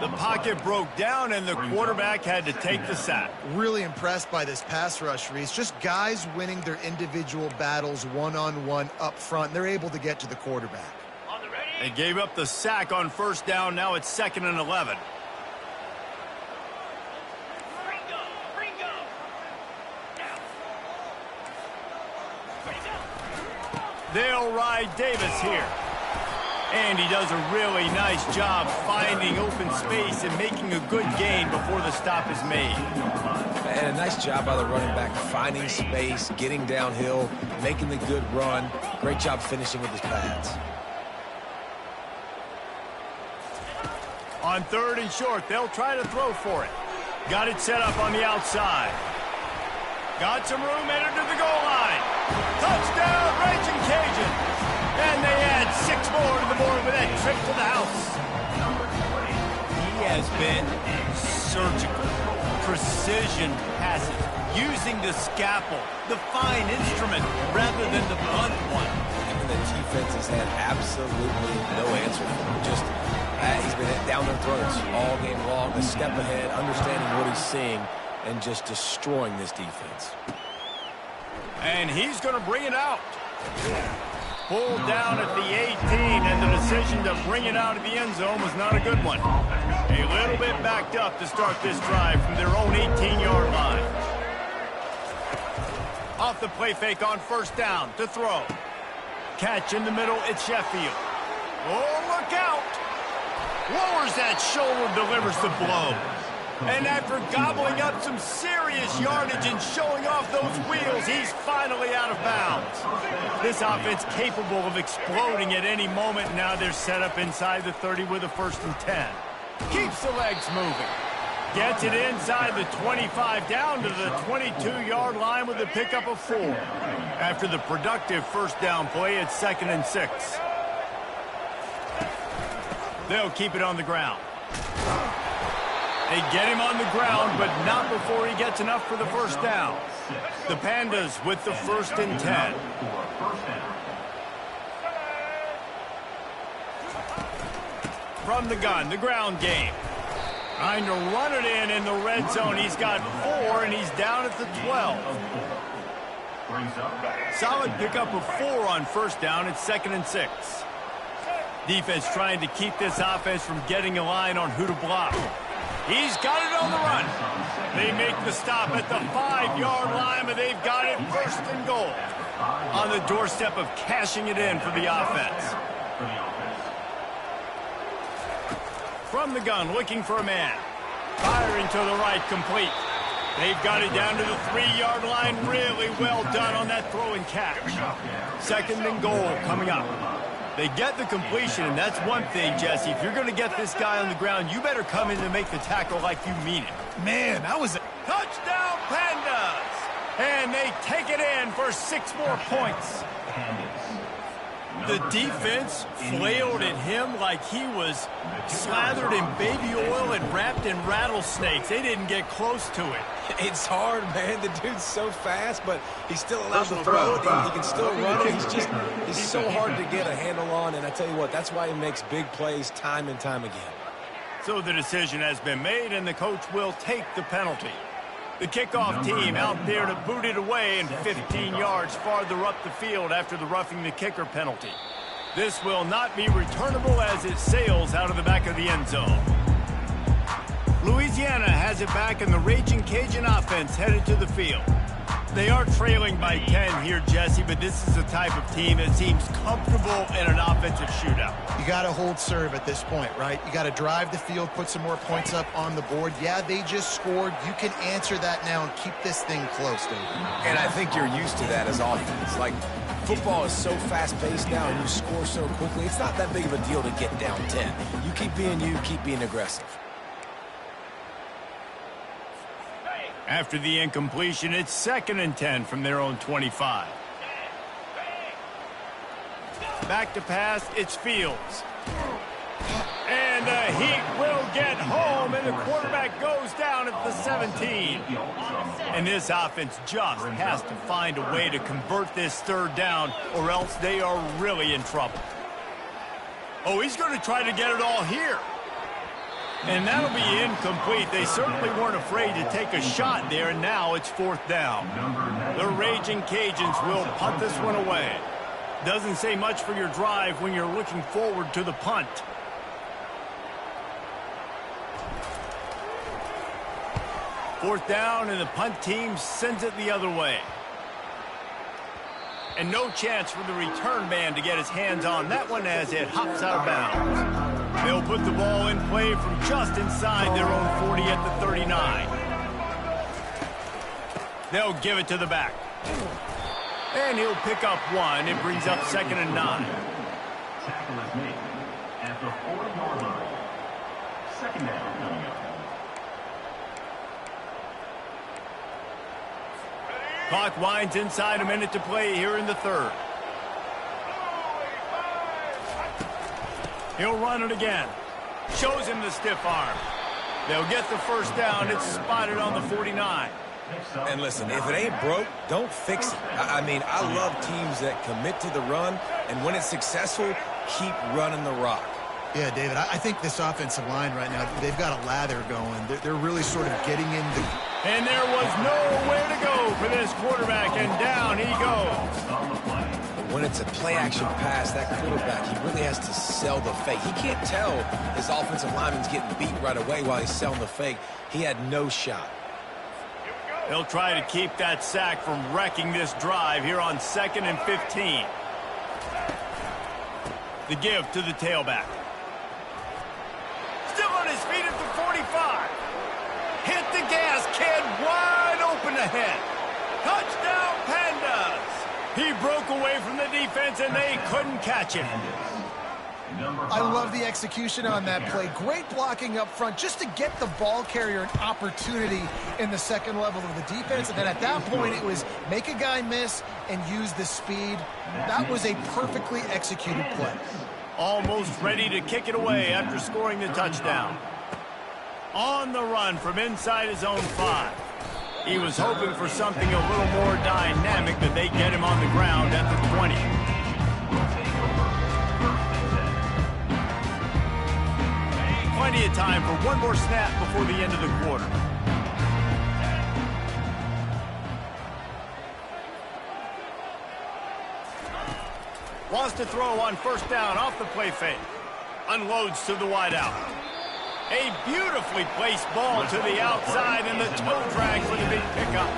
The pocket broke down, and the quarterback had to take the sack. Really impressed by this pass rush, Reese. Just guys winning their individual battles one-on-one up front. They're able to get to the quarterback. They gave up the sack on first down. Now it's 2nd and 11. They'll ride Davis here. And he does a really nice job finding open space and making a good gain before the stop is made. And a nice job by the running back, finding space, getting downhill, making the good run. Great job finishing with his pads. On 3rd and short, they'll try to throw for it. Got it set up on the outside. Got some room, headed to the goal line. Touchdown, Raging Cajuns. And they add 6 more to the board with that trip to the house. He has been surgical. Precision passes. Using the scalpel, the fine instrument, rather than the blunt one. And the defense has had absolutely no answer for him. Just, he's been down their throats all game long. A step ahead, understanding what he's seeing, and just destroying this defense. And he's going to bring it out. Pulled down at the 18, and the decision to bring it out of the end zone was not a good one. A little bit backed up to start this drive from their own 18-yard line. Off the play fake on first down to throw. Catch in the middle, it's Sheffield. Oh, look out! Lowers that shoulder, delivers the blow. And after gobbling up some serious yardage and showing off those wheels, he's finally out of bounds. This offense capable of exploding at any moment. Now they're set up inside the 30 with a 1st and 10. Keeps the legs moving. Gets it inside the 25, down to the 22-yard line with a pickup of 4. After the productive first down play, it's 2nd and 6. They'll keep it on the ground. They get him on the ground, but not before he gets enough for the first down. The Pandas with the 1st and 10. From the gun, the ground game. Trying to run it in the red zone. He's got 4, and he's down at the 12. Solid pickup of 4 on first down. It's 2nd and 6. Defense trying to keep this offense from getting a line on who to block. He's got it on the run. They make the stop at the 5-yard line, but they've got it 1st and goal. On the doorstep of cashing it in for the offense. From the gun, looking for a man. Firing to the right, complete. They've got it down to the 3-yard line. Really well done on that throw and catch. 2nd and goal coming up. They get the completion, and that's one thing, Jesse. If you're going to get this guy on the ground, you better come in and make the tackle like you mean it. Man, that was a Touchdown, Pandas! And they take it in for 6 more points. The defense flailed at him like he was slathered in baby oil and wrapped in rattlesnakes. They didn't get close to it. It's hard, man. The dude's so fast, but he's still allowed to throw it. He can still run it. He's so hard to get a handle on, and I tell you what, that's why he makes big plays time and time again. So the decision has been made, and the coach will take the penalty. The kickoff team out there to boot it away and 15 yards farther up the field after the roughing the kicker penalty. This will not be returnable as it sails out of the back of the end zone. Louisiana has it back, and the Raging Cajun offense headed to the field. They are trailing by 10 here, Jesse, but this is the type of team that seems comfortable in an offensive shootout. You got to hold serve at this point, right? You got to drive the field, put some more points up on the board. Yeah, they just scored. You can answer that now and keep this thing close, David. And I think you're used to that as offense. Like, football is so fast-paced now, and you score so quickly. It's not that big of a deal to get down 10. You keep being aggressive. After the incompletion, it's 2nd and 10 from their own 25. Back to pass, it's Fields. And the Heat will get home, and the quarterback goes down at the 17. And this offense just has to find a way to convert this 3rd down, or else they are really in trouble. Oh, he's going to try to get it all here. And that'll be incomplete. They certainly weren't afraid to take a shot there, and now it's 4th down. The Raging Cajuns will punt this one away. Doesn't say much for your drive when you're looking forward to the punt. Fourth down, and the punt team sends it the other way. And no chance for the return man to get his hands on that one as it hops out of bounds. They'll put the ball in play from just inside their own 40 at the 39. They'll give it to the back. And he'll pick up 1. It brings up 2nd and 9. Tackle is made at the 40-yard line. 2nd down coming up. Clock winds inside, a minute to play here in the 3rd. He'll run it again. Shows him the stiff arm. They'll get the first down. It's spotted on the 49. And listen, if it ain't broke, don't fix it. I mean, I love teams that commit to the run, and when it's successful, keep running the rock. Yeah, David, I think this offensive line right now, they've got a lather going. They're really sort of getting into... And there was nowhere to go for this quarterback, and down he goes. When it's a play-action pass, that quarterback, he really has to sell the fake. He can't tell his offensive lineman's getting beat right away while he's selling the fake. He had no shot. They'll try to keep that sack from wrecking this drive here on 2nd and 15. The give to the tailback. Still on his feet at the 45. Hit the gas, kid. Wide open ahead. Touchdown, Pandas. He broke away from the defense, and they couldn't catch him. I love the execution on that play. Great blocking up front just to get the ball carrier an opportunity in the second level of the defense. And then at that point, it was make a guy miss and use the speed. That was a perfectly executed play. Almost ready to kick it away after scoring the touchdown. On the run from inside his own 5. He was hoping for something a little more dynamic, but they get him on the ground at the 20. Plenty of time for one more snap before the end of the quarter. Wants to throw on first down off the play fake. Unloads to the wideout. A beautifully placed ball to the outside, and the toe drag for the big pickup.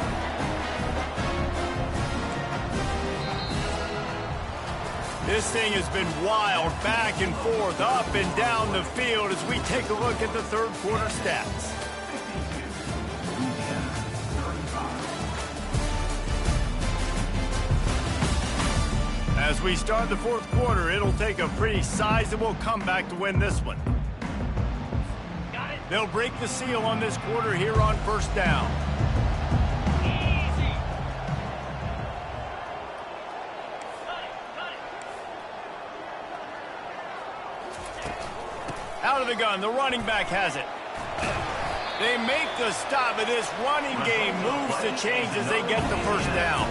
This thing has been wild, back and forth, up and down the field as we take a look at the third quarter stats. As we start the fourth quarter, it'll take a pretty sizable comeback to win this one. They'll break the seal on this quarter here on first down. Out of the gun, the running back has it. They make the stop, but this running game moves the chains as they get the first down.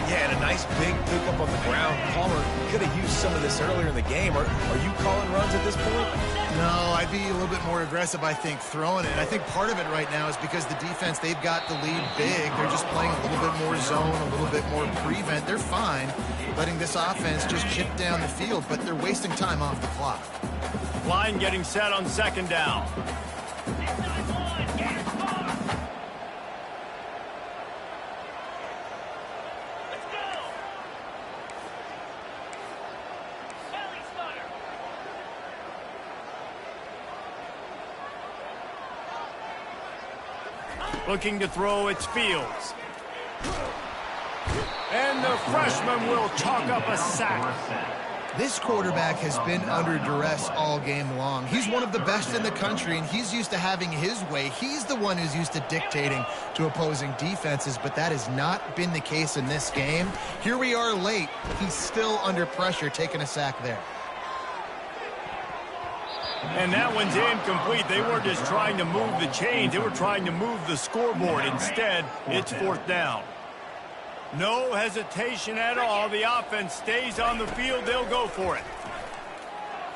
Yeah, and a nice big pickup on the ground. Palmer could have used some of this earlier in the game. Are you calling runs at this point? No, I'd be a little bit more aggressive, I think, throwing it. And I think part of it right now is because the defense, they've got the lead big. They're just playing a little bit more zone, a little bit more prevent. They're fine letting this offense just chip down the field, but they're wasting time off the clock. Line getting set on second down. Looking to throw, it's Fields. And the freshman will chalk up a sack. This quarterback has been under duress all game long. He's one of the best in the country, and he's used to having his way. He's the one who's used to dictating to opposing defenses, but that has not been the case in this game. Here we are late. He's still under pressure, taking a sack there. And that one's incomplete. They weren't just trying to move the chains. They were trying to move the scoreboard. Instead, it's fourth down. No hesitation at all. The offense stays on the field. They'll go for it.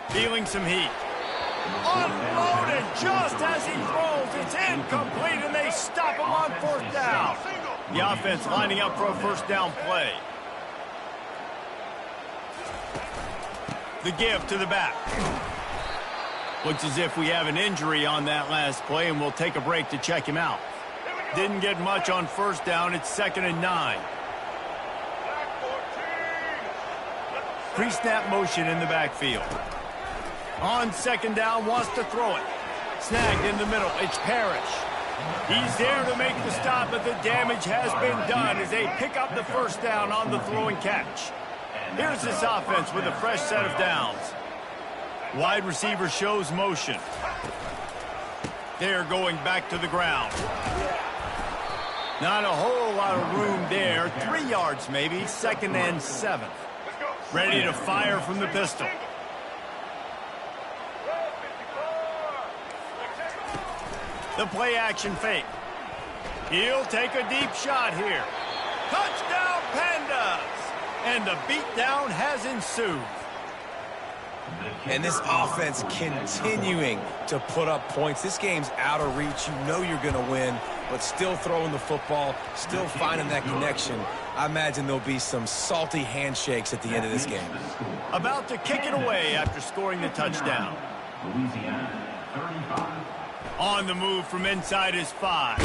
Feeling some heat. Unloaded just as he throws. It's incomplete, and they stop him on fourth down. The offense lining up for a first down play. The give to the back. Looks as if we have an injury on that last play, and we'll take a break to check him out. Didn't get much on first down. It's 2nd and 9. Pre-snap motion in the backfield. On second down, wants to throw it. Snagged in the middle. It's Parrish. He's there to make the stop, but the damage has been done as they pick up the first down on the throw and catch. Here's this offense with a fresh set of downs. Wide receiver shows motion. They're going back to the ground. Not a whole lot of room there. 3 yards maybe. 2nd and 7. Ready to fire from the pistol. The play action fake. He'll take a deep shot here. Touchdown Pandas! And the beatdown has ensued. And this offense continuing to put up points. This game's out of reach. You know you're going to win, but still throwing the football, still finding that connection. I imagine there'll be some salty handshakes at the end of this game. About to kick it away after scoring the touchdown. Louisiana, 35. On the move from inside his 5.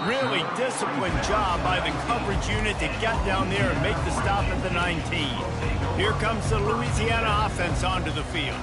Really disciplined job by the coverage unit to get down there and make the stop at the 19. Here comes the Louisiana offense onto the field.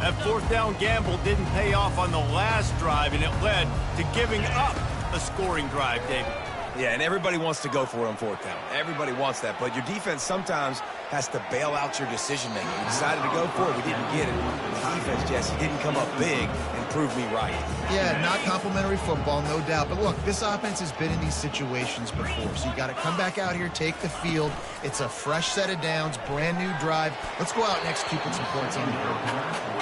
That fourth down gamble didn't pay off on the last drive, and it led to giving up a scoring drive, David. Yeah, and everybody wants to go for it on fourth down. Everybody wants that, but your defense sometimes has to bail out your decision-making. We decided to go for it. We didn't get it. The defense, Jesse, didn't come up big and prove me right. Yeah, not complimentary football, no doubt. But look, this offense has been in these situations before, so you got to come back out here, take the field. It's a fresh set of downs, brand new drive. Let's go out and execute with some points on the board.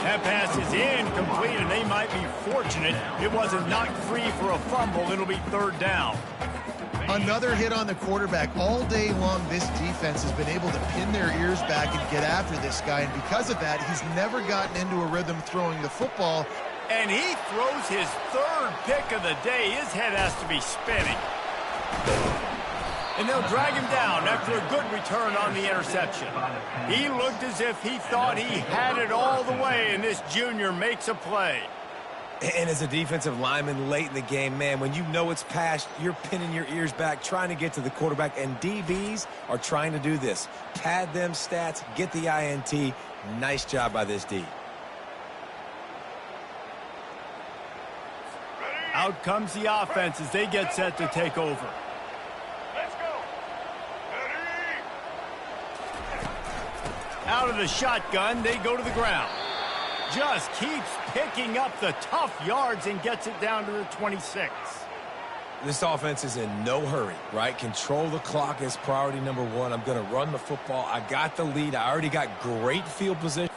That pass is incomplete, and they might be fortunate it wasn't knocked free for a fumble. It'll be third down. Another hit on the quarterback. All day long, this defense has been able to pin their ears back and get after this guy, and because of that, he's never gotten into a rhythm throwing the football. And he throws his 3rd pick of the day. His head has to be spinning. And they'll drag him down after a good return on the interception. He looked as if he thought he had it all the way, and this junior makes a play. And as a defensive lineman late in the game, man, when you know it's past, you're pinning your ears back, trying to get to the quarterback, and DBs are trying to do this. Pad them stats, get the INT. Nice job by this D. Out comes the offense as they get set to take over. Let's go. Out of the shotgun, they go to the ground. Just keeps picking up the tough yards and gets it down to the 26. This offense is in no hurry, right? Control the clock is priority number one. I'm going to run the football. I got the lead. I already got great field position.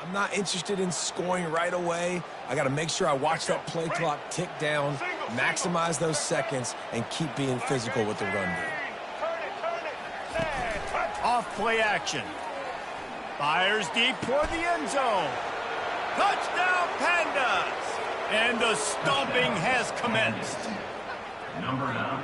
I'm not interested in scoring right away. I got to make sure I watch that play clock tick down, maximize those seconds, and keep being physical with the run game. Off play action. Fires deep toward the end zone. Touchdown, Pandas! And the stomping has commenced.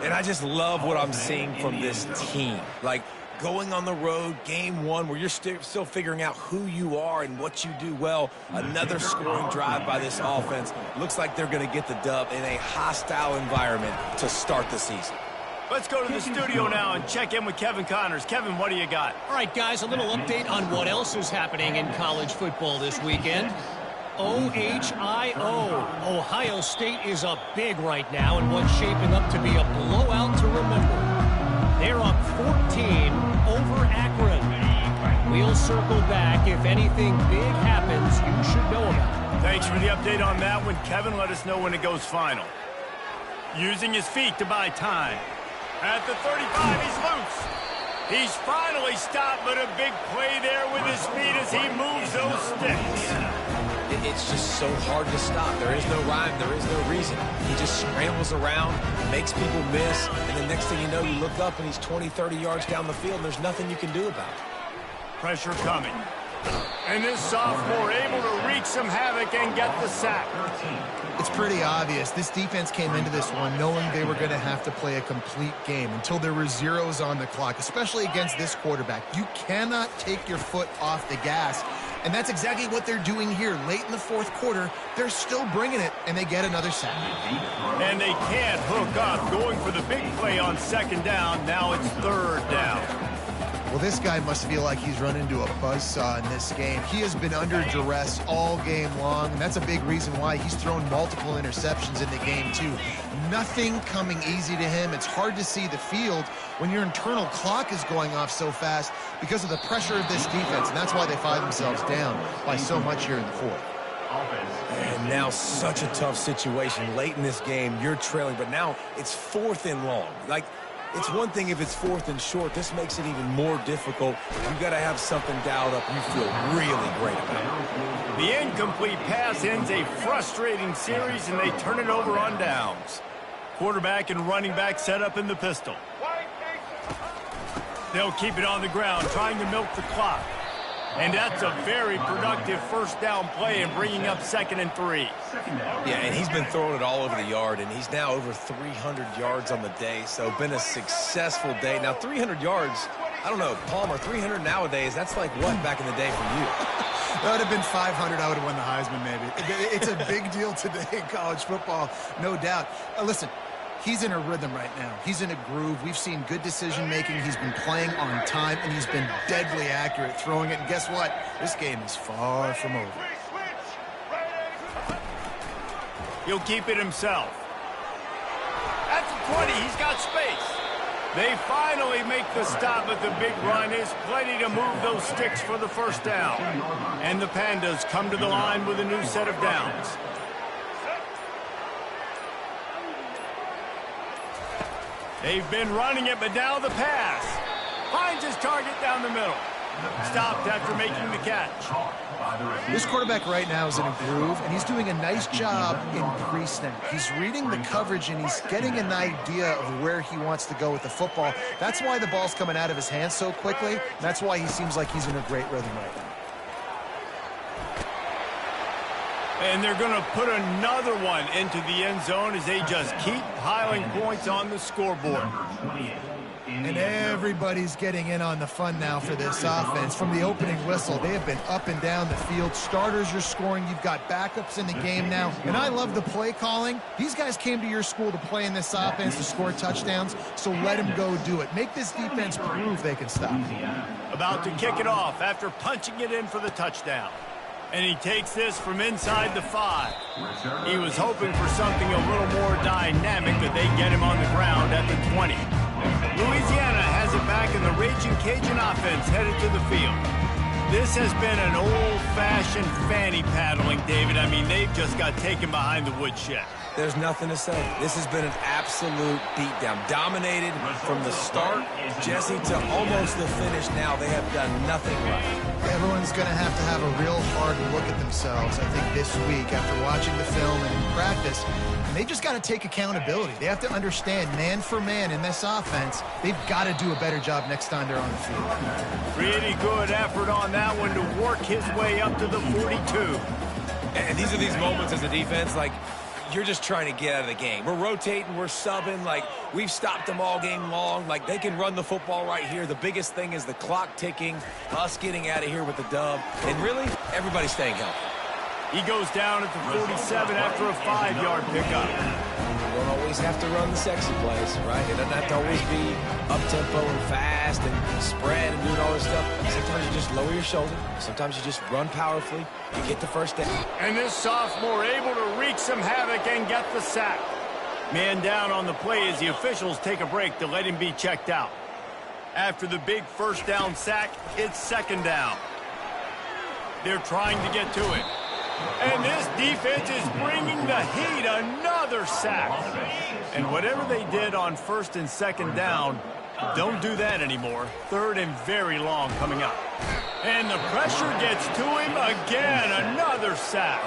And I just love what I'm seeing from this team. Like, going on the road, game one, where you're still figuring out who you are and what you do well. Another scoring drive by this offense. Looks like they're going to get the dub in a hostile environment to start the season. Let's go to the studio now and check in with Kevin Connors. Kevin, what do you got? All right, guys, a little update on what else is happening in college football this weekend. OHIO. Ohio State is up big right now in what's shaping up to be a blowout to remember. They're up 14 over Akron. We'll circle back. If anything big happens, you should know about it. Thanks for the update on that one, Kevin. Let us know when it goes final. Using his feet to buy time. At the 35, he's loose. He's finally stopped, but a big play there with his feet as he moves those sticks. It's just so hard to stop. There is no rhyme. There is no reason. He just scrambles around, makes people miss, and the next thing you know, you look up and he's 20, 30 yards down the field, and there's nothing you can do about it. Pressure coming. And this sophomore able to wreak some havoc and get the sack. It's pretty obvious. This defense came into this one knowing they were going to have to play a complete game until there were zeros on the clock, especially against this quarterback. You cannot take your foot off the gas, and that's exactly what they're doing here. Late in the fourth quarter, they're still bringing it, and they get another sack. And they can't hook up, going for the big play on second down. Now it's third down. Well, this guy must feel like he's run into a buzzsaw in this game. He has been under duress all game long, and that's a big reason why he's thrown multiple interceptions in the game, too. Nothing coming easy to him. It's hard to see the field when your internal clock is going off so fast because of the pressure of this defense, and that's why they find themselves down by so much here in the fourth. And now such a tough situation. Late in this game, you're trailing, but now it's 4th and long. Like, it's one thing if it's 4th and short. This makes it even more difficult. You've got to have something dialed up you feel really great about. The incomplete pass ends a frustrating series, and they turn it over on downs. Quarterback and running back set up in the pistol. They'll keep it on the ground, trying to milk the clock. And that's a very productive first down play and bringing up 2nd and 3. Yeah, and he's been throwing it all over the yard, and he's now over 300 yards on the day, so been a successful day. Now, 300 yards, I don't know, Palmer, 300 nowadays, that's like what back in the day for you? That would have been 500. I would have won the Heisman, maybe. It's a big deal today in college football, no doubt. Listen. He's in a rhythm right now. He's in a groove. We've seen good decision-making. He's been playing on time, and he's been deadly accurate throwing it. And guess what? This game is far from over. He'll keep it himself. At the 20, he's got space. They finally make the stop, but the big run is plenty to move those sticks for the first down. And the Pandas come to the line with a new set of downs. They've been running it, but now the pass. Finds his target down the middle. Stopped after making the catch. This quarterback right now is in a groove, and he's doing a nice job in pre-snap. He's reading the coverage, and he's getting an idea of where he wants to go with the football. That's why the ball's coming out of his hands so quickly. That's why he seems like he's in a great rhythm right now. And they're going to put another one into the end zone as they just keep piling points on the scoreboard. And everybody's getting in on the fun now for this offense. From the opening whistle, they have been up and down the field. Starters are scoring. You've got backups in the game now. And I love the play calling. These guys came to your school to play in this offense to score touchdowns, so let them go do it. Make this defense prove they can stop. About to kick it off after punching it in for the touchdown. And he takes this from inside the 5. He was hoping for something a little more dynamic, but they get him on the ground at the 20. Louisiana has it back, and the Raging Cajun offense headed to the field. This has been an old-fashioned fanny paddling, David. I mean, they've just got taken behind the woodshed. there's nothing to say. This has been an absolute beatdown. Dominated from the start, Jesse, to almost the finish now. They have done nothing right. Everyone's going to have a real hard look at themselves, I think, this week after watching the film and in practice. And they just got to take accountability. They have to understand, man for man in this offense, they've got to do a better job next time they're on the field. Pretty good effort on that one to work his way up to the 42. And these are these moments as a defense, like, you're just trying to get out of the game. We're rotating, we're subbing, like, we've stopped them all game long. Like, they can run the football right here. The biggest thing is the clock ticking, us getting out of here with the dub, and really, everybody staying healthy. He goes down at the 47 after a 5-yard pickup. You don't always have to run the sexy plays, right? It doesn't have to always be up-tempo and fast and spread and doing all this stuff. Sometimes you just lower your shoulder. Sometimes you just run powerfully. You get the first down. And this sophomore able to wreak some havoc and get the sack. Man down on the play as the officials take a break to let him be checked out. After the big first down sack, it's second down. They're trying to get to it. And this defense is bringing the heat. Another sack. And whatever they did on first and second down, don't do that anymore. Third and very long coming up. And the pressure gets to him again. Another sack.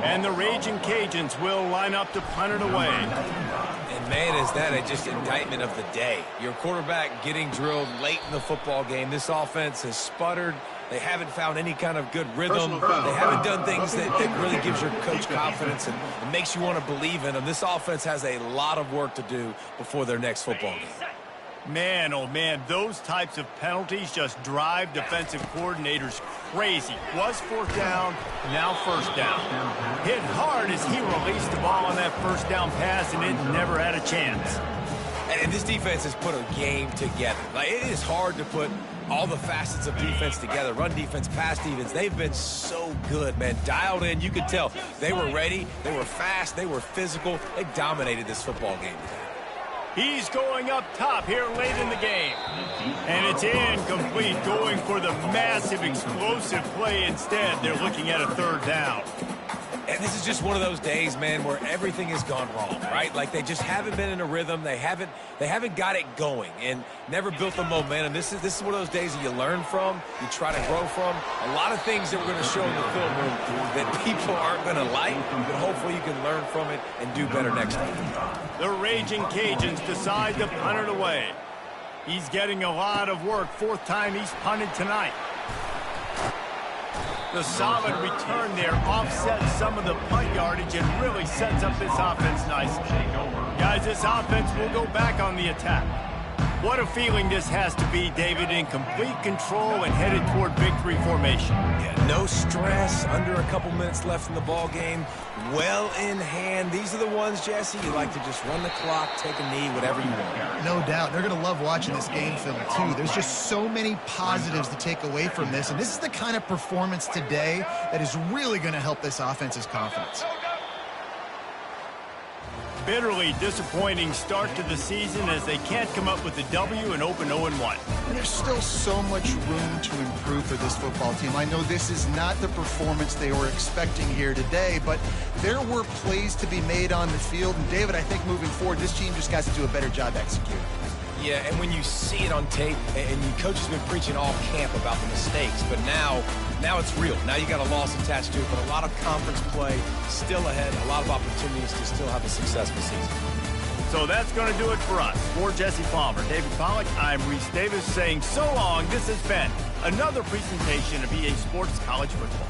And the Raging Cajuns will line up to punt it away. And, man, is that just indictment of the day. Your quarterback getting drilled late in the football game. This offense has sputtered. They haven't found any kind of good rhythm. They haven't done things that really gives your coach confidence and makes you want to believe in them. This offense has a lot of work to do before their next football game. Man, oh man, those types of penalties just drive defensive coordinators crazy. Was fourth down, now first down. Hit hard as he released the ball on that first down pass, and it never had a chance. And this defense has put a game together. Like, it is hard to put all the facets of defense together. Run defense, pass defense. They've been so good, man. Dialed in. You could tell they were ready. They were fast. They were physical. They dominated this football game today. He's going up top here late in the game. And it's incomplete, going for the massive explosive play instead. They're looking at a third down. And this is just one of those days, man, where everything has gone wrong, right? Like, they just haven't been in a rhythm. They haven't got it going and never built the momentum. This is one of those days that you learn from, you try to grow from. A lot of things that we're going to show in the film room that people aren't going to like, but hopefully you can learn from it and do better next time. The Raging Cajuns decide to punt it away. He's getting a lot of work. Fourth time he's punted tonight. The solid return there offsets some of the punt yardage and really sets up this offense nicely. Guys, this offense will go back on the attack. What a feeling this has to be, David, in complete control and headed toward victory formation. Yeah, no stress, under a couple minutes left in the ball game, well in hand. These are the ones, Jesse, you like to just run the clock, take a knee, whatever you want. No doubt. They're going to love watching this game film, too. There's just so many positives to take away from this, and this is the kind of performance today that is really going to help this offense's confidence. Bitterly disappointing start to the season as they can't come up with a W and open 0-1. And there's still so much room to improve for this football team. I know this is not the performance they were expecting here today, but there were plays to be made on the field. And, David, I think moving forward, this team just has to do a better job executing. Yeah, and when you see it on tape, and your coach has been preaching all camp about the mistakes, but now it's real. Now you got a loss attached to it, but a lot of conference play still ahead, a lot of opportunities to still have a successful season. So that's going to do it for us. For Jesse Palmer, David Pollack, I'm Reese Davis saying so long. This has been another presentation of EA Sports College Football.